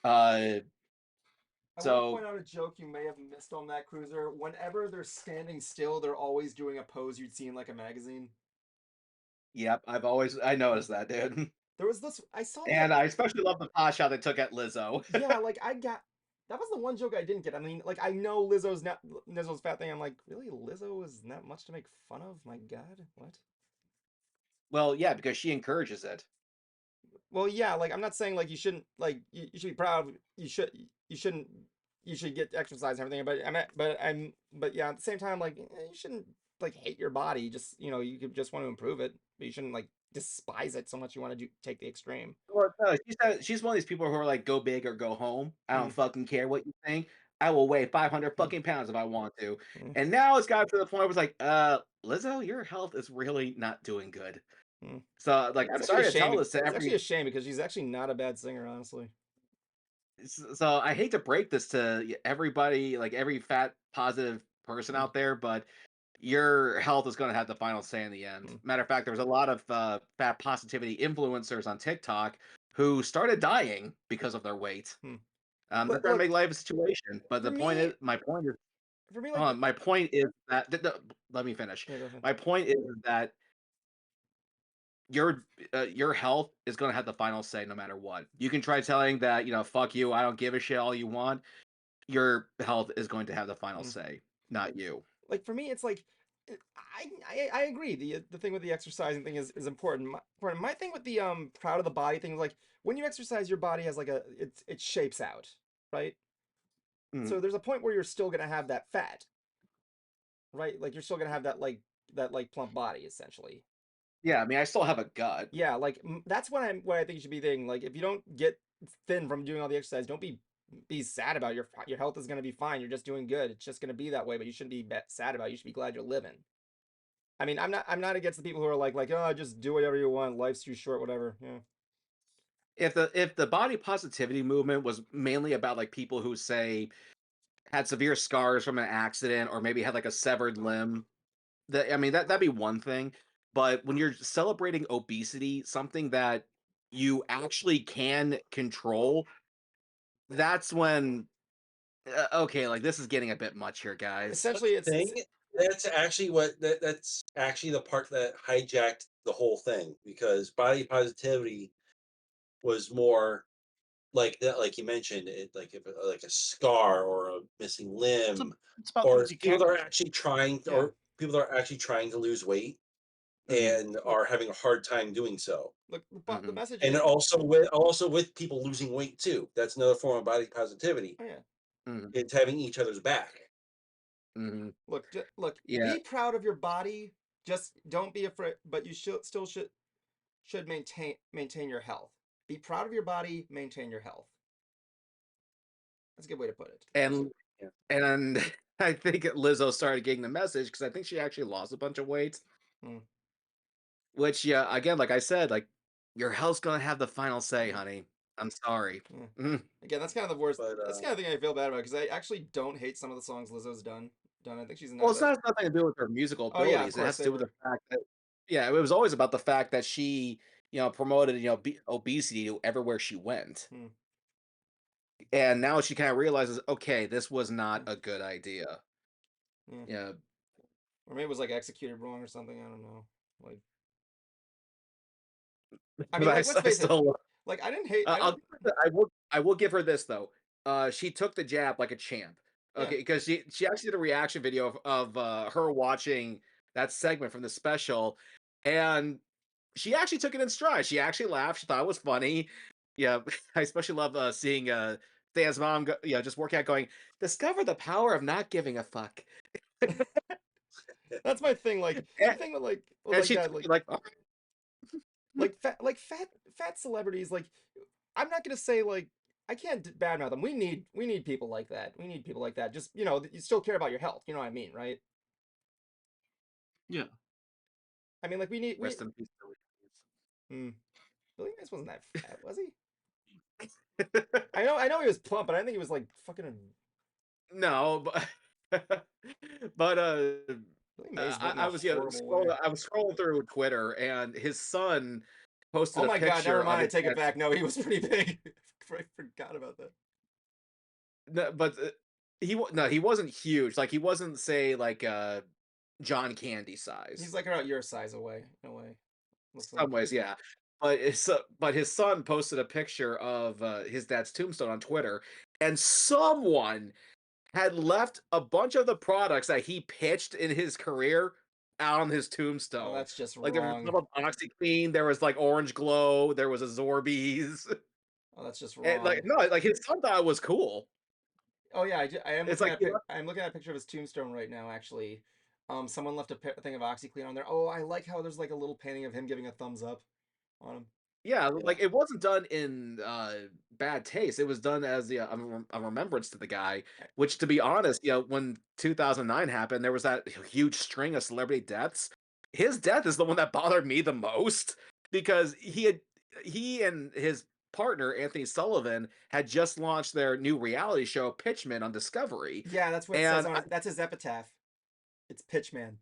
Uh, I want to so point out a joke you may have missed on that cruiser. Whenever they're standing still, they're always doing a pose you'd see in like a magazine. yep, I noticed that, dude. There was this. I saw this. And I especially love the pot shot they took at Lizzo. Yeah, like I got. That was the one joke I didn't get. I mean, like I know Lizzo's fat thing. I'm like, really, Lizzo is not much to make fun of. My God, what? Well, yeah, because she encourages it. Well, yeah, like I'm not saying like you shouldn't like you should be proud. You shouldn't you should get exercise and everything. But yeah, at the same time like you shouldn't like hate your body. Just you could just want to improve it, but you shouldn't like despise it so much you want to take the extreme. Well, no, she's one of these people who are like, go big or go home. I don't Mm, fucking care what you think. I will weigh 500 mm, fucking pounds if I want to. mm, And now it's got to the point where it's like, Lizzo, your health is really not doing good. mm. So, like, It's I'm actually a sorry to shame. tell this to It's actually every. a shame because she's actually not a bad singer, honestly. So I hate to break this to everybody, like every fat positive person Mm, out there, but your health is going to have the final say in the end. mm, Matter of fact, there was a lot of fat positivity influencers on TikTok who started dying because of their weight. mm. They're Look, trying to look, make life a situation, but for me, my point is, for me, hold like, on, my point is that let me finish. yeah, go ahead. My point is that your health is going to have the final say no matter what. You can try telling that fuck you, I don't give a shit all you want. Your health is going to have the final Mm. say, not you. Like for me, it's like I agree. The thing with the exercising thing is important. My thing with the proud of the body thing is like when you exercise, your body has like it shapes out, right? Mm. So there's a point where you're still gonna have that fat, right? Like you're still gonna have that plump body essentially. Yeah, I mean, I still have a gut. Yeah, like that's what I think you should be thinking. Like if you don't get thin from doing all the exercise, don't be sad about it. Your health is gonna be fine. You're just doing good. It's just gonna be that way, but you shouldn't be sad about it. You should be glad you're living. I mean, I'm not against the people who are like, oh, just do whatever you want. Life's too short, whatever. Yeah. If the body positivity movement was mainly about like people who say had severe scars from an accident or maybe had like a severed limb, I mean that'd be one thing. But when you're celebrating obesity, something that you actually can control, that's when okay, like this is getting a bit much here, guys. That's Essentially, the thing. That's actually that's actually the part that hijacked the whole thing because body positivity was more like that, like you mentioned, it like if like a scar or a missing It's, a, limb, it's about or things it's you people can't that are control. actually trying yeah. or people that are actually trying to lose weight Hmm. and Look, are having a hard time doing so. look. The Hmm. message And is, also with people losing weight too. That's another form of body positivity. oh yeah. Hmm. It's having each other's back. Hmm. Look. Yeah, Be proud of your body. Just don't be afraid. But you should maintain your health. Be proud of your body. Maintain your health. That's a good way to put it. and Yeah. and I think Lizzo started getting the message because I think she actually lost a bunch of weight. Mm, Which, yeah, again, like I said, like your health's gonna have the final say, mm. honey. I'm sorry. Yeah. Again, that's kind of the worst. But, That's the kind of thing I feel bad about because I actually don't hate some of the songs Lizzo's done. I think she's Well, not it's that. not nothing to do with her musical Oh yeah, of abilities. It course has to they do with were. the fact that, yeah, it was always about the fact that she, promoted, obesity to everywhere she went. Hmm. And now she kind of realizes, okay, this was not Hmm. a good idea. Yeah. Yeah. Or maybe it was like executed wrong or something. I don't know. Like, I But mean, like let's I face it. still, Like I didn't hate. I I'll don't. give her I will give her this though. She took the jab like a champ. Yeah. Okay, because she actually did a reaction video of her watching that segment from the special, and she actually took it in stride. She actually laughed. She thought it was funny. Yeah, I especially love seeing Stan's mom just working out, going, "Discover the power of not giving a fuck." That's my thing. Like the And, thing with and like she that, took it like, fat celebrities. Like I'm not gonna say like I can't badmouth them. We need people like that. We need people like that. Just you still care about your health. You know what I mean, right? Yeah. I mean, like we. rest in peace. Hmm. Billy Mays wasn't that fat, was he? Billy. I know he was plump, but I think he was like fucking. No, but but Billy Mays went in I a was horrible way. I was scrolling through Twitter and his son posted Oh a my God! Never picture of mind. I it. take it back. No, he was pretty big. I forgot about that. No, but no, he wasn't huge. Like he wasn't, say, like John Candy He's size. like about your size away. No way. Looks Some like. ways, yeah. But his son posted a picture of his dad's tombstone on Twitter, and someone had left a bunch of the products that he pitched in his career out on his Oh, tombstone. that's just Like there was wrong. some of OxyClean, there was like Orange Glow, there was a Zorbies. Oh, that's just And like wrong. no, like his son thought it was cool. Oh yeah, I am It's looking like at I'm looking at a picture of his tombstone right now. Actually, someone left a thing of OxyClean on there. Oh, I like how there's like a little painting of him giving a thumbs up on him. yeah, Yeah. like it wasn't done in bad taste. It was done as a remembrance to the guy. Which, to be honest, when 2009 happened, there was that huge string of celebrity deaths. His death is the one that bothered me the most because he and his partner Anthony Sullivan had just launched their new reality show Pitchman on Discovery, Yeah, that's what it says and on that's his epitaph. It's Pitchman.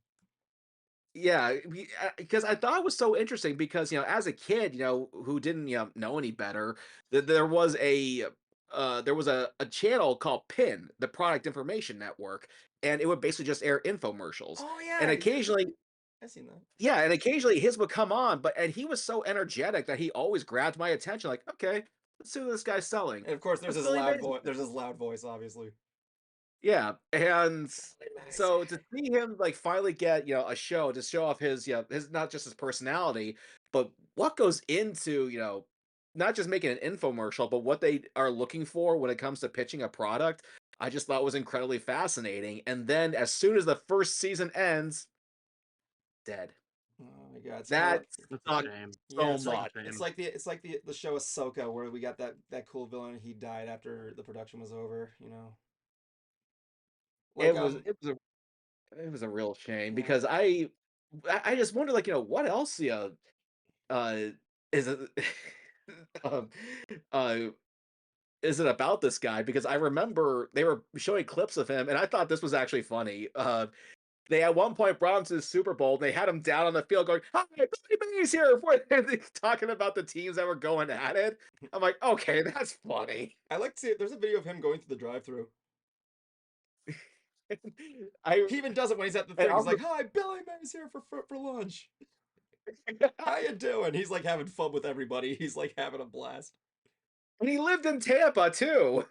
yeah, because I thought it was so interesting because as a kid, who didn't know any better, there was a channel called PIN, the Product Information Network, and it would basically just air infomercials, Oh and yeah, occasionally, I seen that. yeah, and occasionally his would come on, and he was so energetic that he always grabbed my attention. Like, okay, let's see what this guy's selling. And of course, there's What's his Billy loud Mays? voice. There's his loud voice, obviously. Yeah, and Billy Mays. so to see him like finally get a show to show off his his not just his personality, but what goes into not just making an infomercial, but what they are looking for when it comes to pitching a product, I just thought was incredibly fascinating. And then as soon as the first season ends, dead. Oh my God, it's kind of That like That's a sucked shame. yeah, so it's like much. the show Ahsoka where we got that cool villain. He died after the production was over. Like It was a real shame yeah. because I just wonder, like, what else uh is it um uh is it about this guy? Because I remember they were showing clips of him, and I thought this was actually funny. They at one point brought him to the Super Bowl, and they had him down on the field going, "Hi, Billy Mays here," talking about the teams that were going at it. I'm like, okay, that's funny. I like to see it. There's a video of him going through the drive-through. I He even does it when he's at the and thing. He's also, like, "Hi, Billy Mays here for lunch. How you doing?" He's like having fun with everybody. He's like having a blast. and he lived in Tampa too.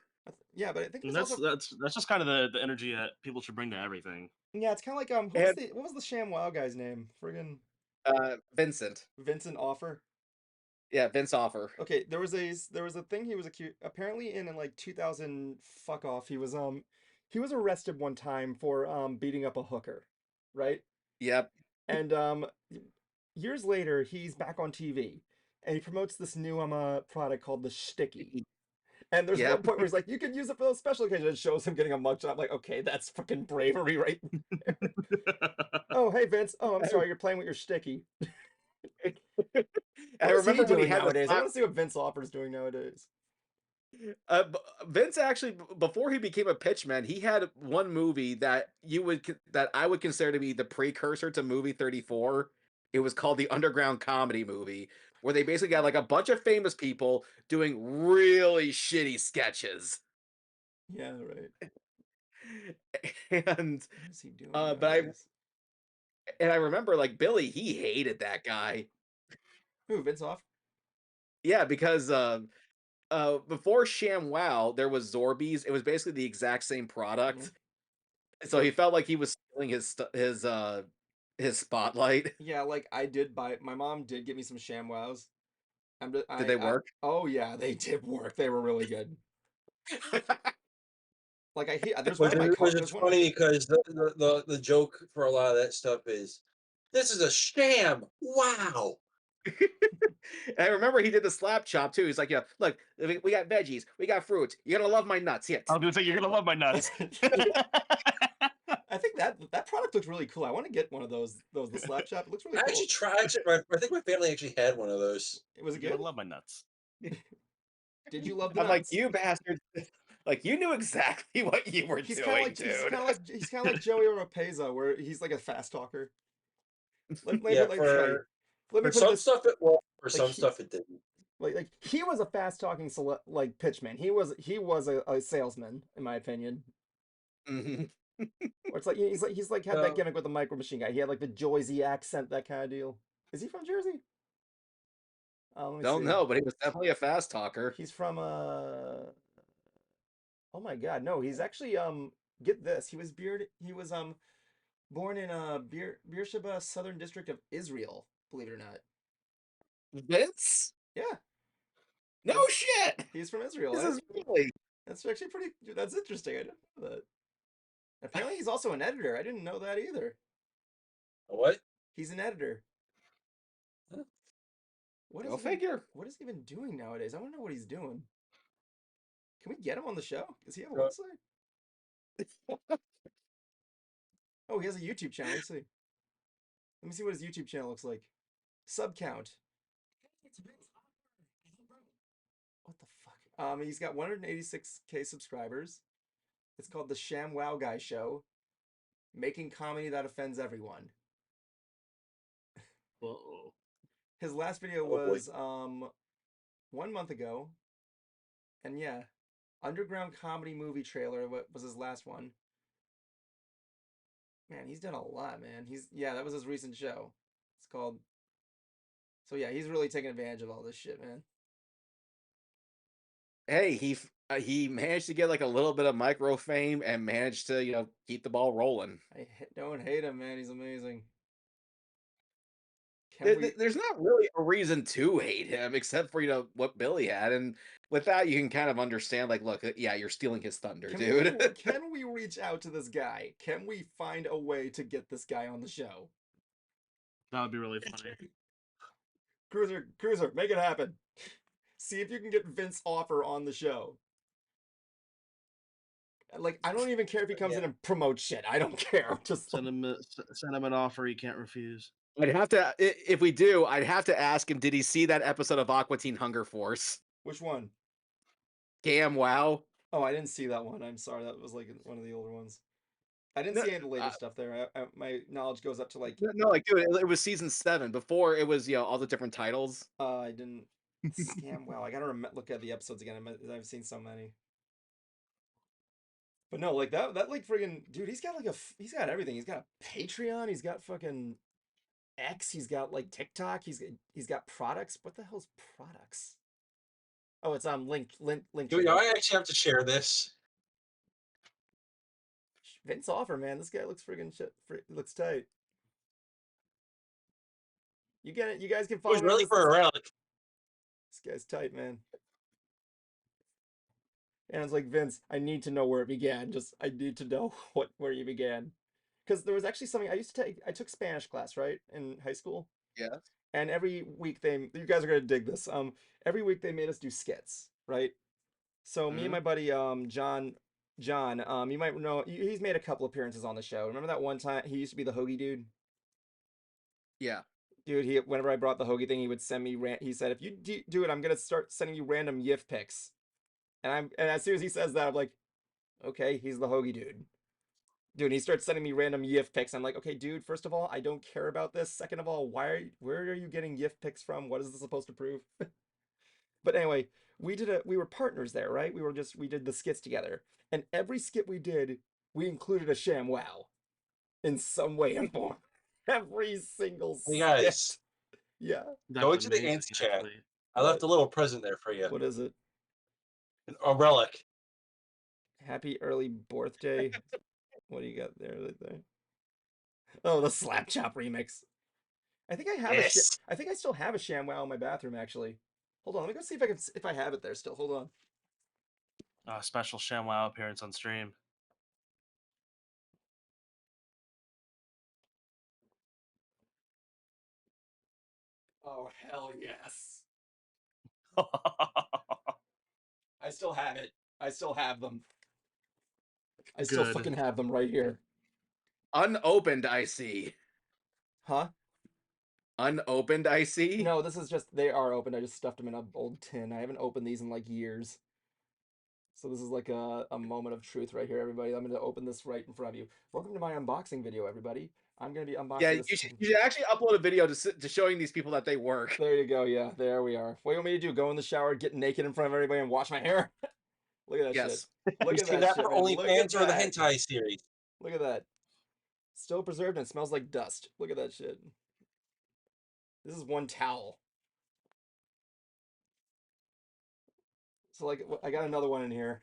Yeah, but I think And there's that's also that's just kind of the energy that people should bring to everything. yeah, it's kind of like And what was the Sham Wow guy's name? Friggin' Vincent, Vincent Offer. yeah, Vince Offer. Okay, there was a thing he was accused apparently in like 2000 fuck off. He was arrested one time for beating up a hooker, right? Yep. And years later he's back on TV and he promotes this new product called the Sticky. And there's one Yep. point where he's like, "You can use it for those special occasions." It shows him getting a mugshot. I'm like, okay, that's fucking bravery, right? Oh, hey Vince. Oh, I'm sorry, you're playing with your sticky. What I is he remember when he doing had the nowadays? I slap. want to see what Vince Offer's doing nowadays. Vince actually, before he became a pitchman, he had one movie that that I would consider to be the precursor to movie 34. It was called the Underground Comedy Movie, where they basically got like a bunch of famous people doing really shitty sketches. Yeah, right. And What is he doing uh, but I nowadays? and I remember like Billy, he hated that guy. Who, Vince Off? Yeah, because before ShamWow, there was Zorbies. It was basically the exact same Yeah. product. So So he felt like he was stealing his spotlight. yeah, like I did buy. My mom did get me some ShamWows. Did they work? Oh yeah, they did work. They were really good. Like I hear, there's one Which in my is, car. which is There's one. funny because the joke for a lot of that stuff is, this is a sham. Wow. And I remember he did the slap chop too. He's like, "Yeah, look, we got veggies, we got fruits. You're gonna love my nuts. Hit." I was gonna say you're gonna love my nuts. I think that product looks really cool. I want to get one of those. The slap chop. It looks really I cool. actually tried. I think my family actually had one of those. Was it You're good? gonna love my nuts. Did you love the I'm like, nuts? "You bastard!" Like you knew exactly what you were doing, dude. He's kind of like Joey Oropeza, where he's like a fast talker. Yeah, Let me for put it some this stuff it worked, for like some stuff it didn't. he was a fast talking like pitchman. He was a salesman in my opinion. Mhm. Or it's like he's like had that No, gimmick with the micro machine guy. He had like the Joyzy accent, that kind of deal. Is he from Jersey? Let me Don't see. know, but he was definitely a fast talker. He's from oh my god, no, he's actually get this. He was born in Beersheba, Southern District of Israel, believe it or not. Vince? Yeah, No that's shit. he's from Israel. This is really. That's actually pretty that's interesting. I didn't know that. Apparently he's also an editor. I didn't know that either. what? He's an editor. Go figure. What is he even doing nowadays? I want to know what he's doing. Can we get him on the show? Does he have a Go- website? Oh, he has a YouTube channel. Let me see what his YouTube channel looks like. Sub count. What the fuck? He's got 186K subscribers. It's called the Sham Wow Guy Show, making comedy that offends everyone. Whoa. His last video Oh boy. was 1 month ago, and yeah, Underground Comedy Movie Trailer was his last one. Man, he's done a lot, man. That was his recent show. It's called. So yeah, he's really taking advantage of all this shit, man. Hey, he managed to get like a little bit of micro fame and managed to keep the ball rolling. Don't hate him, man. He's amazing. Can we There's not really a reason to hate him except for what Billy had, and with that you can kind of understand. Like, look, yeah, you're stealing his thunder, dude. can we reach out to this guy? Can we find a way to get this guy on the show? That would be really funny. Cruiser, make it happen. See if you can get Vince Offer on the show. Like, I don't even care if he comes in and promotes shit. I don't care. Just Send him an offer he can't refuse. I'd have to, if we do, I'd have to ask him, did he see that episode of Aqua Teen Hunger Force? which one? Damn, wow. Oh, I didn't see that one. I'm sorry. That was like one of the older ones. I didn't No, see any of the later stuff there. My knowledge goes up to like. no, like, dude, it was season 7. Before it was, all the different titles. I didn't. Scam. Wow, I gotta look at the episodes again. I've seen so many. But no, like that like friggin' dude, he's got everything. He's got a Patreon, he's got fucking X, he's got like TikTok, he's got products. What the hell's products? Oh, it's link Do tree. I actually have to share this? Vince Offer, man, this guy looks friggin' shit. Looks tight. You get it. You guys can It follow was me on really this. for a relic. This guy's tight, man. And it's like, Vince, I need to know where it began. I need to know where you began. Because there was actually something I took Spanish class, right, in high school. Yeah. And every week you guys are gonna dig this. Every week they made us do skits, right? So me and my buddy John, you might know he's made a couple appearances on the show. Remember that one time he used to be the hoagie dude? Yeah. Dude, whenever I brought the hoagie thing, he would send me he said, if you do it, I'm gonna start sending you random YIF pics. And as soon as he says that, I'm like, okay, he's the hoagie dude. Dude, and he starts sending me random YIF pics. I'm like, okay, dude, first of all, I don't care about this. Second of all, where are you getting YIF pics from? What is this supposed to prove? But anyway, we were partners there, right? We did the skits together. And every skit we did, we included a sham wow in some way and form. Every single Hey skit. guys, Yeah. go That's into the amazing, ants chat. actually. I left a little present there for you. What is it? A relic. Happy early birthday. What do you got there? Oh, the Slap Chop remix. I think I have Yes. I think I still have a ShamWow in my bathroom actually. Hold on, let me go see if I have it there still. Hold on. Special ShamWow appearance on stream. Oh hell yes. I still have it. I still have them. I still Good. fucking have them right here. Unopened, I see. Huh? Unopened, I see. No, this is just they are open. I just stuffed them in an old tin. I haven't opened these in like years. So this is like a moment of truth right here, everybody. I'm going to open this right in front of you. Welcome to my unboxing video, everybody. I'm going to be unboxing Yeah, this. you should actually upload a video to showing these people that they work. There you go. Yeah, there we are. What do you want me to do? Go in the shower, get naked in front of everybody, and wash my hair? Look at that Yes. shit. Look You at save that that shit, for man. Look at OnlyFans or the that. hentai series? Look at that. Still preserved and smells like dust. Look at that shit. This is one towel. So like, I got another one in here.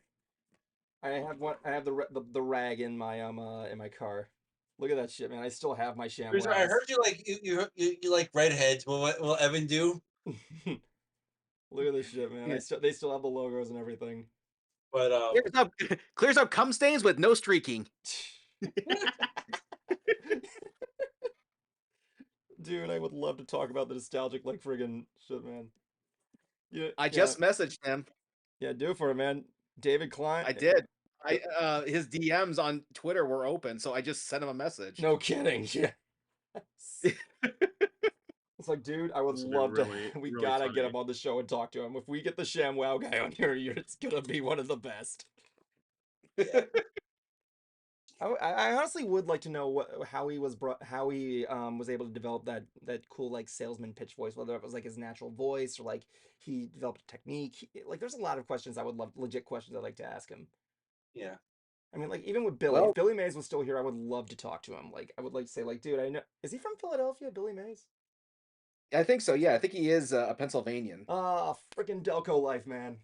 I have one. I have the rag in my car. Look at that shit, man. I still have my Bruiser, I ShamWows. heard you like you like redheads. What will Evan do? Look at this shit, man. Yeah. They still have the logos and everything. But Clears up cum stains with no streaking. Dude, I would love to talk about the nostalgic like friggin' shit, man. Yeah, I yeah, just messaged him. yeah. Do it for it, man. David Klein. I did. His DMs on Twitter were open, so I just sent him a message. No kidding. Yeah. It's like, dude, I would This would be love to. really, We really gotta get funny. him on the show and talk to him. If we get the ShamWow guy on here, it's gonna be one of the best. yeah. I honestly would like to know how he was was able to develop that cool like salesman pitch voice, whether it was like his natural voice or like he developed a technique. Like, there's a lot of questions I would love, legit questions I'd like to ask him. Yeah. I mean, like, even with Billy, Well- if Billy Mays was still here, I would love to talk to him. Like, I would like to say, like, dude, I know, is he from Philadelphia, Billy Mays? I think so. Yeah, I think he is a Pennsylvanian. Ah, freaking Delco life, man.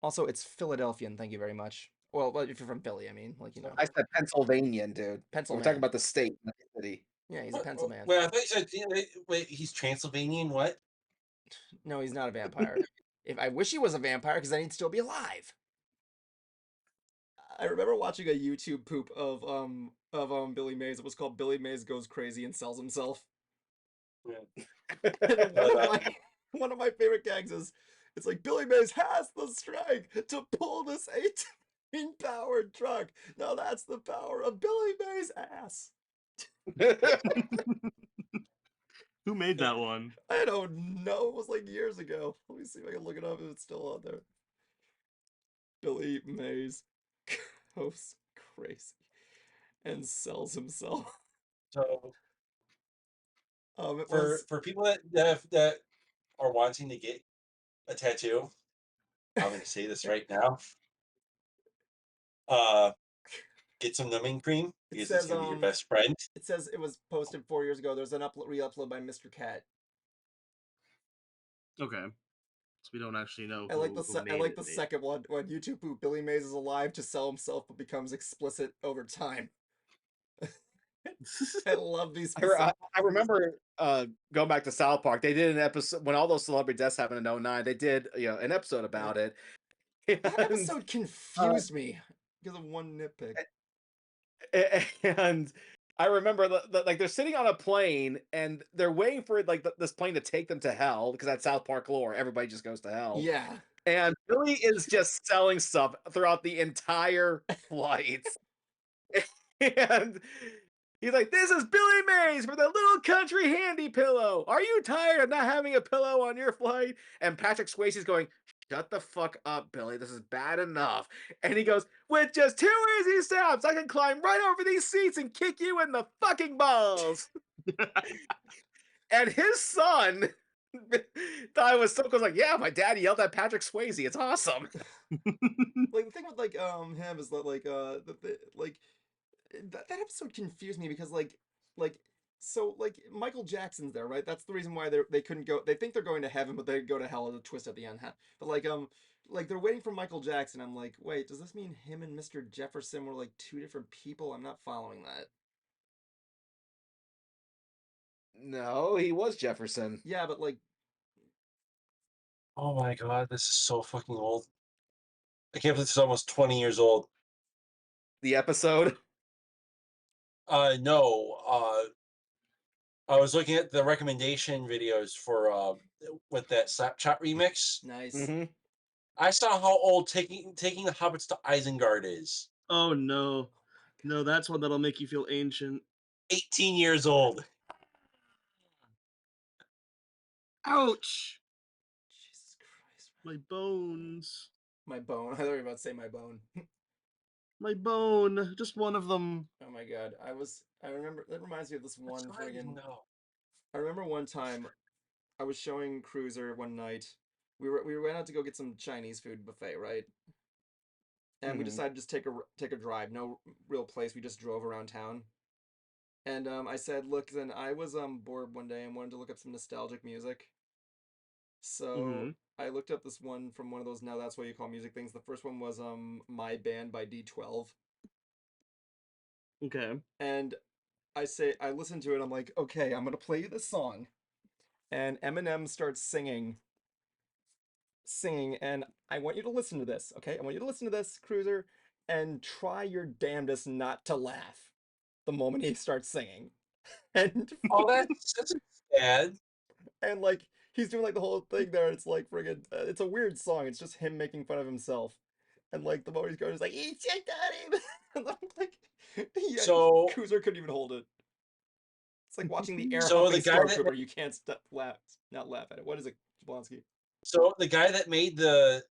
Also, it's Philadelphian. Thank you very much. Well, if you're from Philly, I mean, like, you know, I said Pennsylvanian, dude. We're Pennsylvania. talking about the state, not the city. Yeah, he's a Pennsylvanian. Wait, I thought you said wait. He's Transylvanian. What? No, he's not a vampire. If I wish he was a vampire, because then he'd still be alive. I remember watching a YouTube poop of Billy Mays. It was called Billy Mays Goes Crazy and Sells Himself. Yeah. And one of my favorite gags is, it's like, Billy Mays has the strength to pull this 18-powered truck. Now that's the power of Billy Mays' ass. Who made that one? I don't know. It was like years ago. Let me see if I can look it up if it's still on there. Billy Mays goes crazy and sells himself. So It was for people that are wanting to get a tattoo, I'm going to say this right now. Get some numbing cream because it's going to be your best friend. It says it was posted 4 years ago. There's an re-upload by Mr. Cat. Okay. So we don't actually know. I like the it. second one when YouTube poop. Billy Mays is alive to sell himself, but becomes explicit over time. I love these. I remember going back to South Park. They did an episode when all those celebrity deaths happened in 09. They did an episode about it. That episode confused me because of one nitpick. And I remember like they're sitting on a plane and they're waiting for like this plane to take them to hell because that's South Park lore. Everybody just goes to hell. Yeah. And Billy is just selling stuff throughout the entire flight. And He's like, "This is Billy Mays for the little country handy pillow. Are you tired of not having a pillow on your flight?" And Patrick Swayze's going, "Shut the fuck up, Billy. This is bad enough." And he goes, "With just 2 easy steps, I can climb right over these seats and kick you in the fucking balls." And his son thought it was so cool. Like, "Yeah, my dad yelled at Patrick Swayze. It's awesome." Like the thing with like him is that like that episode confused me because like so like Michael Jackson's there, right? That's the reason why they couldn't go. They think they're going to heaven, but they go to hell as a twist at the end. Huh? But like they're waiting for Michael Jackson. I'm like, wait, does this mean him and Mr. Jefferson were like two different people? I'm not following that. No, he was Jefferson. Yeah, but like Oh my god, this is so fucking old. I can't believe this is almost 20 years old. The episode. No. I was looking at the recommendation videos for with that Slapshot remix. nice. Mm-hmm. I saw how old taking the hobbits to Isengard is. Oh no. No, that's one that'll make you feel ancient. 18 years old. Ouch! Jesus Christ, My bones. my bone. I thought you were about to say my bone. My bone. Just one of them. Oh my god, I remember that reminds me of this one That's not even friggin'. know. I remember one time I was showing Cruiser one night. We went out to go get some Chinese food buffet, right? And we Mhm. decided to just take a drive. No real place. We just drove around town. And I said, look, then I was bored one day and wanted to look up some nostalgic music. So Mm-hmm. I looked up this one from one of those Now That's What You Call Music things. The first one was My Band by D12. Okay. And I listened to it, I'm like, okay, I'm gonna play you this song. And Eminem starts singing, and I want you to listen to this, okay? I want you to listen to this, Cruiser, and try your damnedest not to laugh the moment he starts singing. And Oh, that's sad. and like he's doing like the whole thing there. It's like friggin' it's a weird song. It's just him making fun of himself. And like the moment he's going, he's like, "He checked on him." And I'm like, yeah, So Cruiser couldn't even hold it. It's like watching the air so humping the guy that stormtrooper. You can't not laugh at it. What is it, Jablonski? so the guy that made the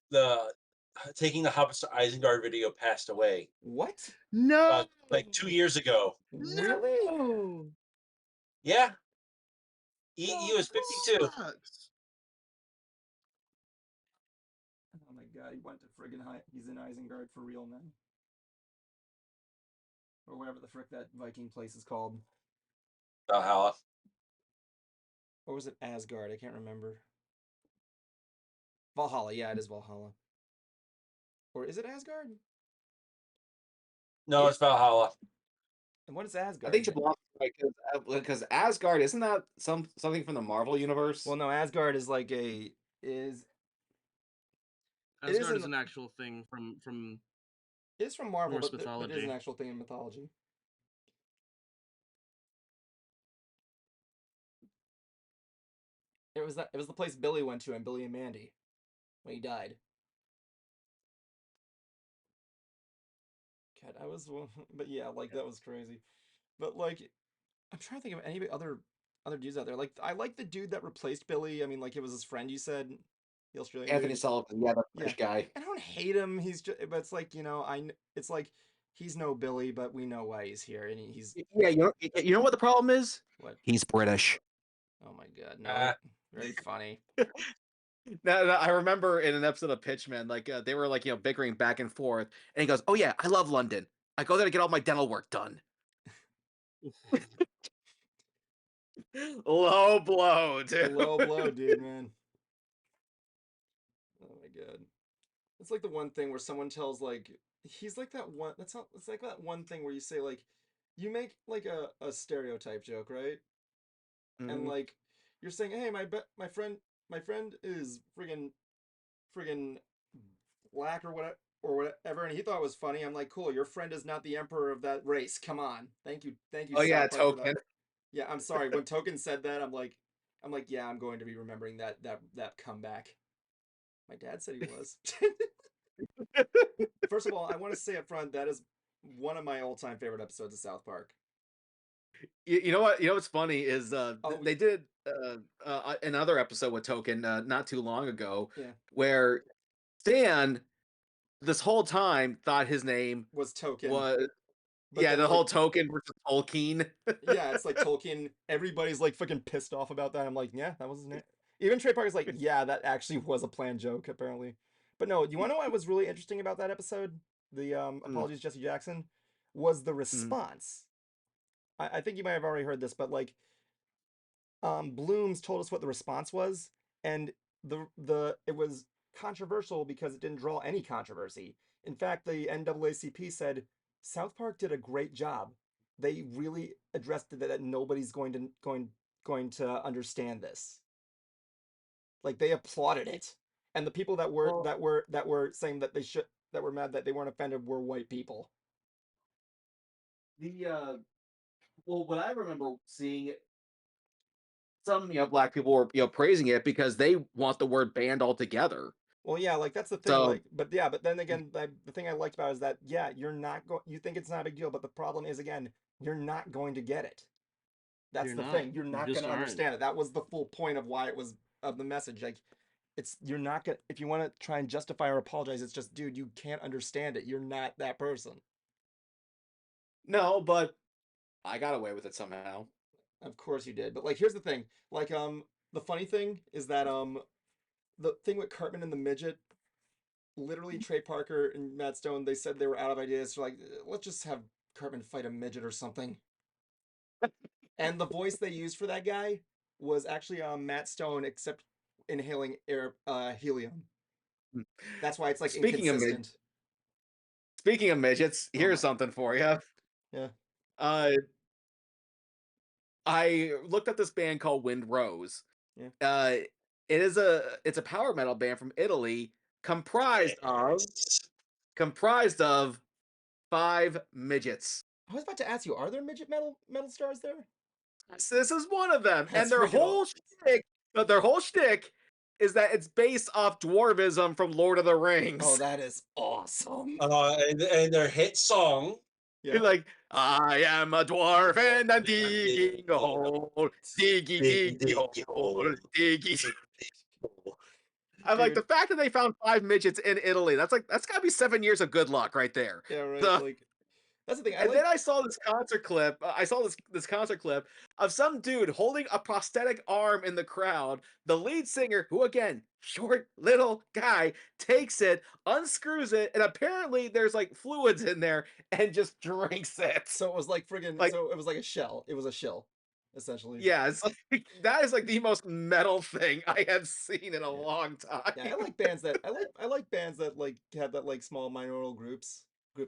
taking the hobbits to Isengard video passed away What? No. like 2 years ago. Really? No. Yeah, he No, was 52. Sucks. Oh my god, he went to friggin' he's in Isengard for real now. Or whatever the frick that Viking place is called. Valhalla. Or was it Asgard? I can't remember. Valhalla, yeah, it is Valhalla. Or is it Asgard? No, it's Valhalla. And what is I Asgard? think Jablonski's right because Asgard isn't that something from the Marvel universe? Well, no, Asgard is like is It Asgard is isn't- an actual thing from it is from Marvel, Norse but it is an mythology. actual thing in mythology. It was the place Billy went to and Billy and Mandy when he died. God, but yeah, like that was crazy. But like, I'm trying to think of any other dudes out there. Like, I like the dude that replaced Billy. I mean, like it was his friend. You said the Australian Anthony dude. Sullivan, yeah, the Yeah, British guy. I don't hate him. He's just, but it's like it's like he's no Billy, but we know why he's here, and he's Yeah, you know what the problem is? what? He's British. Oh my god, no, Ah. very funny. No, I remember in an episode of Pitchman, like they were like bickering back and forth, and he goes, "Oh yeah, I love London. I go there to get all my dental work done." Low blow, dude. Low blow, dude, man. Oh my god. It's like the one thing where someone tells like he's like that one that's not it's like that one thing where you say like you make like a stereotype joke, right? And Mhm. like you're saying, "Hey, my friend is friggin' black or whatever," and he thought it was funny. I'm like, "Cool, your friend is not the emperor of that race. Come on." Thank you, Oh yeah, South Park, for that. Token. Yeah, I'm sorry. When Token said that, I'm like, yeah, I'm going to be remembering that comeback. My dad said he was. First of all, I want to say up front that is one of my all-time favorite episodes of South Park. You know what? You know what's funny is Oh, they did another episode with Token not too long ago yeah, where Stan this whole time thought his name was Token, was but then the like whole Token versus Tolkien. yeah, it's like Tolkien. Everybody's like fucking pissed off about that. I'm like, yeah, that was his name. Even Trey Parker's like, yeah, that actually was a planned joke apparently. But no, you want to know what was really interesting about that episode? The Mm, apologies Jesse Jackson was the mm. response. I think you might have already heard this, but like Blooms told us what the response was, and the it was controversial because it didn't draw any controversy. In fact, the NAACP said South Park did a great job. They really addressed that nobody's going to understand this. Like they applauded it, and the people Well, that were saying that they should that were mad that they weren't offended were white people. the well, what I remember seeing some black people were praising it because they want the word banned altogether. Well, yeah, like that's the thing. So Like, but yeah, but then again, the thing I liked about it is that yeah, you're not going. You think it's not a big deal, but the problem is again, you're not going to get it. That's You're the not. thing. You're You not going just to aren't. understand it. That was the full point of why it was of the message. Like, it's you're not gonna. If you want to try and justify or apologize, it's just, dude, you can't understand it. You're not that person. no, but I got away with it somehow. Of course you did. But like, here's the thing. Like, the funny thing is that the thing with Cartman and the midget, literally Trey Parker and Matt Stone, they said they were out of ideas. So like, let's just have Cartman fight a midget or something. And the voice they used for that guy was actually Matt Stone, except inhaling air helium. Mm. That's why it's like Speaking of inconsistent. speaking of midgets, Oh here's my, something for you. yeah. Uh, I looked up this band called Wind Rose. Yeah. It's a power metal band from Italy comprised of 5 midgets. I was about to ask you, are there midget metal stars there? So this is one of them, and That's freaking their whole shtick is that it's based off dwarvism from Lord of the oh, Rings. that is awesome. And their hit song. Yeah. You're like, I am a dwarf and I'm digging a hole, diggy Diggy diggy diggy hole. hole, diggy. Diggy diggy hole. I'm like, the Dude. fact that they found 5 midgets in Italy, that's gotta be 7 years of good luck right there. Yeah, right. So, Like that's the thing. I and then like I saw this concert clip. I saw this concert clip of some dude holding a prosthetic arm in the crowd. The lead singer, who again, short little guy, takes it, unscrews it, and apparently there's like fluids in there, and just drinks it. so it was like friggin' Like, so it was like a shell. It was a shill, essentially. yeah, it's like that is like the most metal thing I have seen in a Yeah. long time. Yeah, I like bands that I like bands that like have that like small binaural groups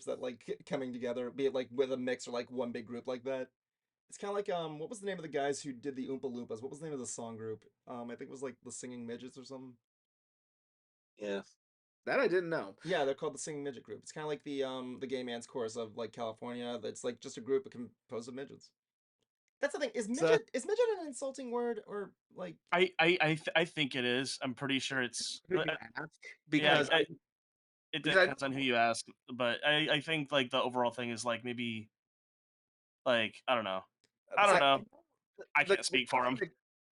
that like coming together, be it like with a mix or like one big group like that. It's kind of like what was the name of the guys who did the Oompa Loompas? What was the name of the song group? I think it was like the Singing Midgets or something. Yeah. That I didn't know. Yeah, they're called the Singing Midget Group. It's kind of like the Gay Man's Chorus of like California. That's like just a group composed of midgets. That's the thing. So Is midget an insulting word or like I think it is. I'm pretty sure it's. who you ask Yeah, because it because depends on who you ask, but I think like the overall thing is like maybe like I don't know. I don't I, know. I the, can't speak for him.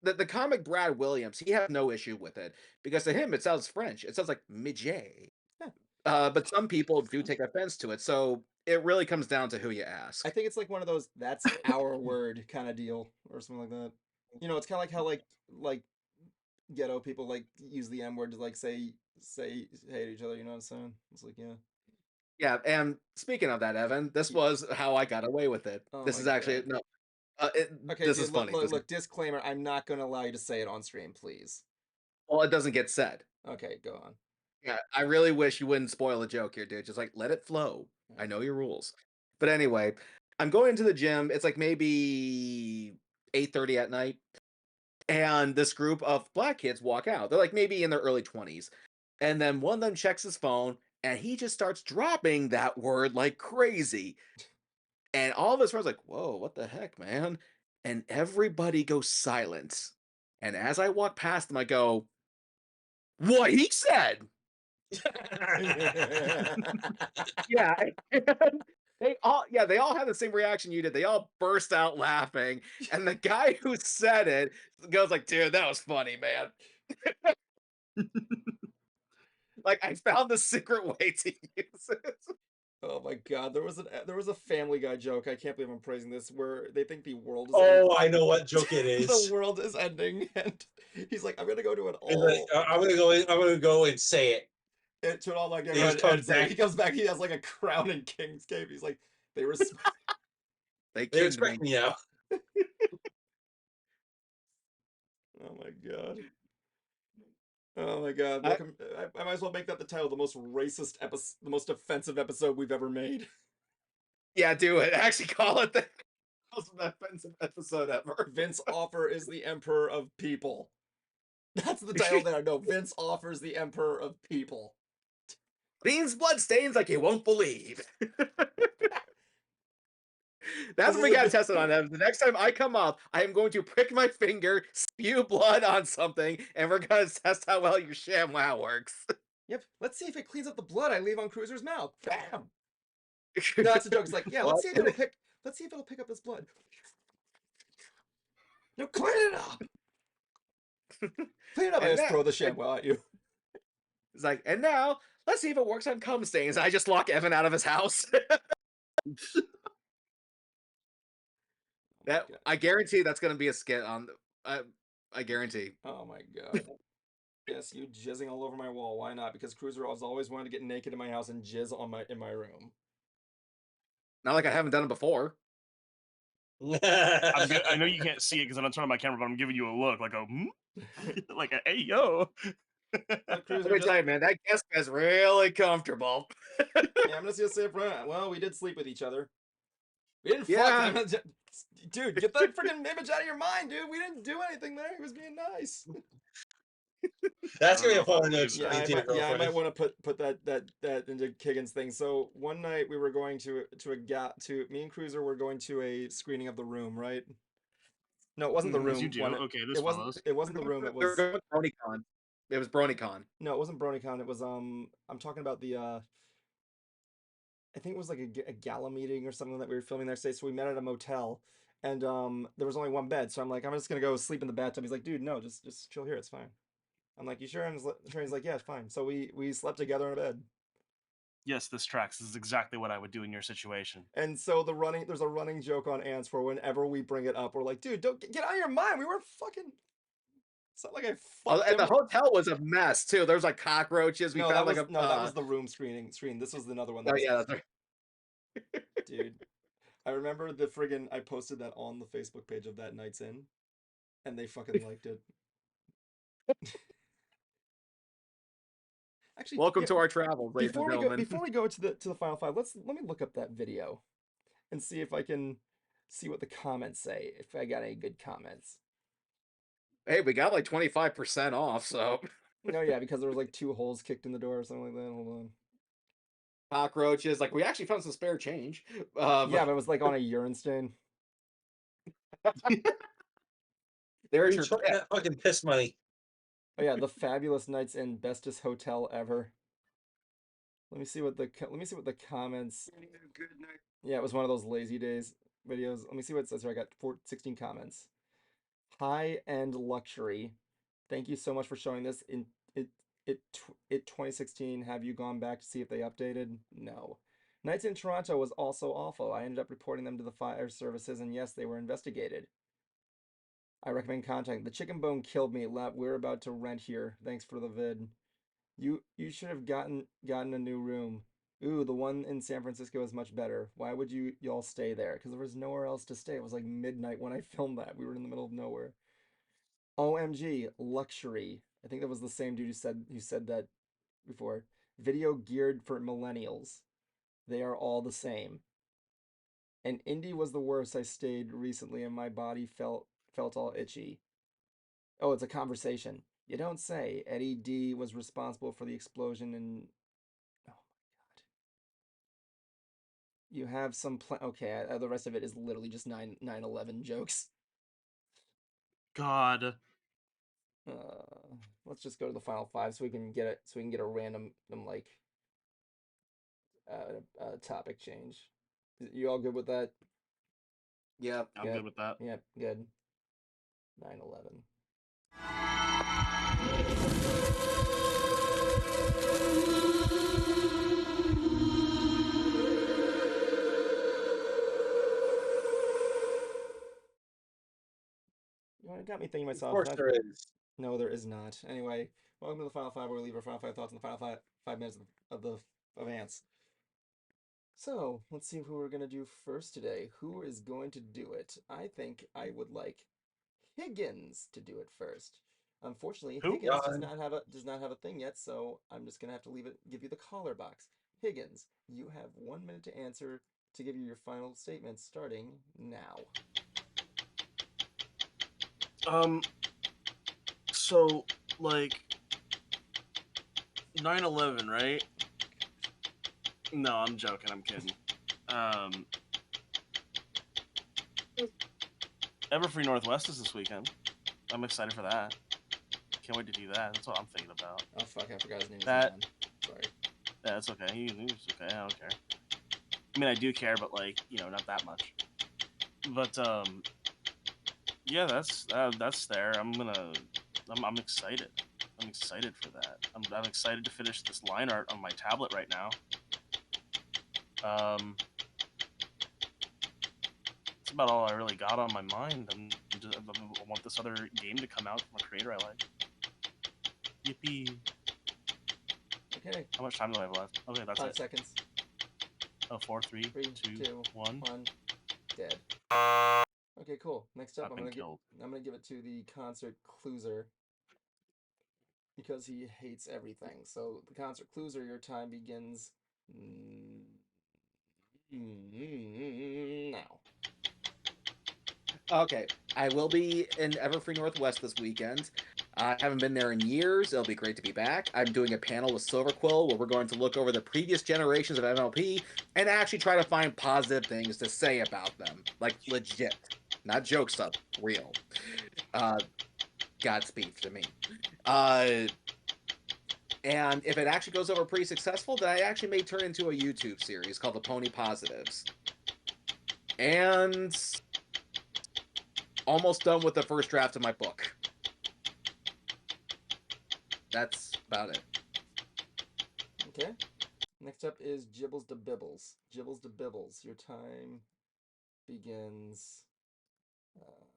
the comic Brad Williams, he has no issue with it because to him it sounds French. It sounds like midget. yeah. But some people do take offense to it. So it really comes down to who you I ask. think it's like one of those that's our word kind of deal or something like that. You know, it's kind of like how like ghetto people like use the M word to like say hey to each other. You know what I'm saying? It's like yeah. Yeah, and speaking of that, Evan, this Y- was how I got away with it. Oh This my is actually god. no. Okay, This is dude. Look, funny. look, look. Disclaimer: I'm not gonna allow you to say it on stream, please. Well, it doesn't get said. Okay, go on. Yeah, I really wish you wouldn't spoil a joke here, dude. Just like let it flow. I know your rules. But anyway, I'm going to the gym. It's like maybe 8:30 at night, and this group of black kids walk out. They're like maybe in their early 20s. And then one of them checks his phone and he just starts dropping that word like crazy. And all of his friends are like, "Whoa, what the heck, man?" And everybody goes silent. And as I walk past them, I go, "What he said?" Yeah. They all had the same reaction you did. They all burst out laughing, and the guy who said it goes like, "Dude, that was funny, man." Like, I found the secret way to use it. Oh my god, there was a Family Guy joke. I can't believe I'm praising this, where they think the world is Oh, I know what joke it the is. world is ending, and he's like, I'm gonna go to an He's like, all I'm gonna go. I'm gonna go and say it. to an all like He just comes back. he comes back. He has like a crown and king's cape. He's like, they respect. They They kinged respect me. me now. Oh my god. Oh my god. I, Welcome. I might as well make that the title. The most racist episode, the most offensive episode we've ever made. yeah, do it. Actually, call it the most offensive episode ever. Vince Offer is the emperor of people. That's the title there. No, Vince offers the emperor of people. Beans blood stains like you won't believe. That's This what we is a got to bit- test it on them. The next time I come up, I am going to prick my finger, spew blood on something, and we're going to test how well your sham wow works. Yep. Let's see if it cleans up the blood I leave on Cruiser's mouth. Bam. No, that's a joke. It's like, yeah, let's see if it'll pick. Let's see if it'll pick up his blood. No, clean it up. Clean it up. I And just throw the that- ShamWow at you. It's like, and now let's see if it works on cum stains. I just lock Evan out of his house. That I guarantee that's going to be a skit on. I guarantee. Oh my god. Yes, you jizzing all over my wall. Why not? Because Cruiser has always wanted to get naked in my house and jizz on in my room. Not like I haven't done it before. I know you can't see it because I don't turn on my camera, but I'm giving you a look, like a like a hey yo. Let me tell you, man, that guest is really comfortable. Yeah, I'm just gonna say, well, we did sleep with each other. We didn't Yeah. fuck. Dude, get that freaking image out of your mind, dude. We didn't do anything there. He was being nice. That's gonna be I a don't know if I fun note believe to Yeah, explain to your I girlfriend. might want to put that into Kiggins thing. So one night we were going to me and Cruiser were going to a screening of The Room, right? No, it wasn't The As Room. you do. Okay, this It wasn't. follows. It wasn't The Room. It They're was going with BronyCon. It was BronyCon. no, it wasn't BronyCon. It was I'm talking about the I think it was like a gala meeting or something that we were filming there today. So we met at a motel, and there was only one bed. So I'm like, I'm just gonna go sleep in the bathtub. He's like, dude, no, just chill here. It's fine. I'm like, you sure? And he's like, yeah, it's fine. So we slept together in a bed. Yes, this tracks. This is exactly what I would do in your situation. And so there's a running joke on Ants for whenever we bring it up, we're like, dude, don't get out of your mind. We weren't fucking. It's not like I fucked And the him. hotel was a mess too. There's like cockroaches. We No, found that was like a that was The Room screen. This was another one. Oh yeah, that's right. Dude. I remember I posted that on the Facebook page of that Night's Inn, and they fucking liked it. Actually, Welcome yeah, to our travels, ladies and gentlemen. before we go to the final five, let me look up that video and see if I can see what the comments say. If I got any good comments. Hey, we got like 25% off, so No, yeah, because there was like 2 holes kicked in the door or something like that. Hold on. cockroaches. Like we actually found some spare change. Yeah, but it was like on a urine stain. There's Who's your charging that fucking piss money? Oh yeah, the Fabulous Nights Inn, bestest hotel ever. Let me see what the comments. Good night. Yeah, it was one of those lazy days videos. Let me see what it says here. I got 16 comments. High-end luxury. Thank you so much for showing this. In 2016, have you gone back to see if they updated? No. Nights in Toronto was also awful. I ended up reporting them to the fire services, and yes, they were investigated. I recommend contacting. The chicken bone killed me. We're about to rent here. Thanks for the vid. You should have gotten a new room. Ooh, the one in San Francisco is much better. Why would y'all stay there? Because there was nowhere else to stay. It was like midnight when I filmed that. We were in the middle of nowhere. OMG, luxury. I think that was the same dude who said that before. Video geared for millennials. They are all the same. And Indy was the worst. I stayed recently and my body felt all itchy. Oh, it's a conversation. You don't say. Eddie D was responsible for the explosion and oh my god. You have some okay, the rest of it is literally just 9/11 jokes. God. Let's just go to the final five so we can get a random like topic change. You all good with that? Yep. I'm good with that. Yep, good. 9/11. You know, it got me thinking to Of myself. course, there is. No, there is not. Anyway, welcome to the Final Five, where we leave our final five thoughts in the final 5 minutes of the of Ants. So, let's see who we're going to do first today. Who is going to do it? I think I would like Higgins to do it first. Unfortunately, Who? Higgins God. does not have a thing yet, so I'm just gonna have to give you the caller box. Higgins, you have 1 minute to answer to give you your final statement starting now. So like 9/11, right? No, I'm joking. I'm kidding. Everfree Northwest is this weekend. I'm excited for that. Can't wait to do that. That's what I'm thinking about. Oh fuck, I forgot his name is That- Ian. Sorry. Yeah, it's okay. It's okay. I don't care. I mean, I do care, but like, not that much. But yeah, that's there. I'm excited. I'm excited for that. I'm excited to finish this line art on my tablet right now. That's about all I really got on my mind. I want this other game to come out from a creator I like. Yippee! Okay, How much time do I have left? Okay, that's 5 it. seconds. Oh, 4, 3, 3, 2, 2, 1. 1. Dead. Okay, cool. Next up, I've been killed. I'm gonna give it to the concert closer because he hates everything. So the concert closer, your time begins now. Okay, I will be in Everfree Northwest this weekend. I haven't been there in years. It'll be great to be back. I'm doing a panel with Silverquill where we're going to look over the previous generations of MLP and actually try to find positive things to say about them. Like, legit. Not joke stuff. Real. Godspeed to me. And if it actually goes over pretty successful, then I actually may turn into a YouTube series called The Pony Positives. And almost done with the first draft of my book. That's about it. Okay. Next up is Jibbles to Bibbles. Jibbles to Bibbles. Your time begins now.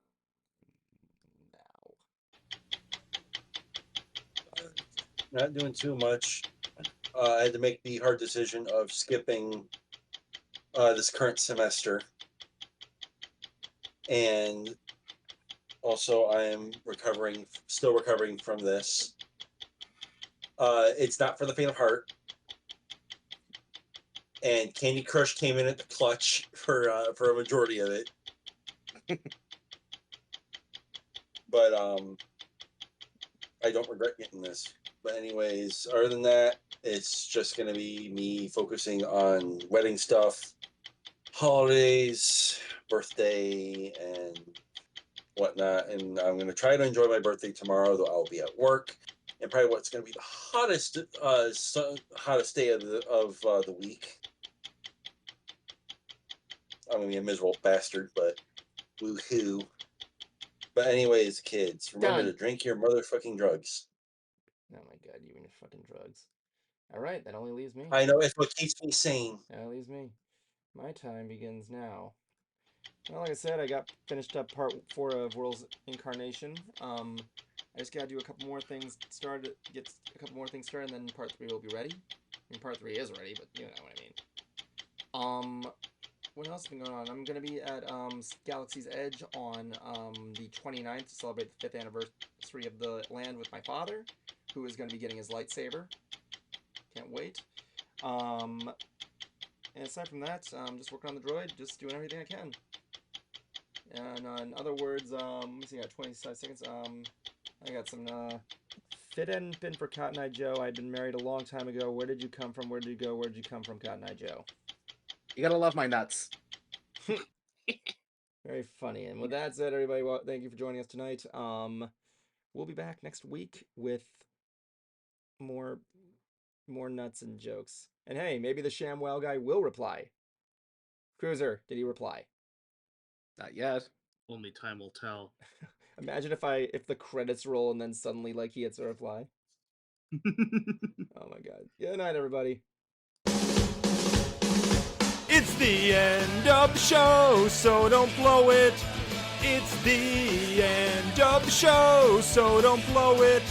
Not doing too much. I had to make the hard decision of skipping this current semester, and also I am still recovering from this. It's not for the faint of heart, and Candy Crush came in at the clutch for a majority of it. But I don't regret getting this. But anyways, other than that, it's just gonna be me focusing on wedding stuff, holidays, birthday, and whatnot. And I'm gonna try to enjoy my birthday tomorrow, though I'll be at work. And probably what's gonna be the hottest day of the week. I'm gonna be a miserable bastard, but woohoo. But anyways, kids, remember Done. to drink your motherfucking drugs. Oh my god, you and your fucking drugs. Alright, that only leaves me. I know it's what keeps me sane. That leaves me. My time begins now. Well, like I said, I got finished up part 4 of World's Incarnation. I just gotta do a couple more things started, get a couple more things started, and then part 3 will be ready. I mean, part 3 is ready, but you know what I mean. What else has been going on? I'm gonna be at Galaxy's Edge on the 29th to celebrate the 5th anniversary of the land with my father, who is gonna be getting his lightsaber. Can't wait. And aside from that, just working on the droid, just doing everything I can. And in other words, let me see, I got 25 seconds. I got some fit and pin for Cotton Eye Joe. I'd been married a long time ago. Where did you come from? Where did you go? Where did you come from, Cotton Eye Joe? You gotta love my nuts. Very funny. And with that said, everybody, well, thank you for joining us tonight. We'll be back next week with more nuts and jokes. And hey, maybe the ShamWow guy will reply. Cruiser, did he reply? Not yet. Only time will tell. Imagine if the credits roll and then suddenly like he hits a reply. Oh my god. Good night, everybody. It's the end of the show, so don't blow it. It's the end of the show, so don't blow it.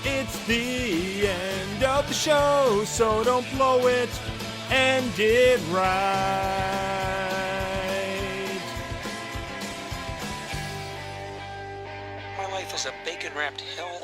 It's the end of the show, so don't blow it. End it right. My life is a bacon-wrapped hell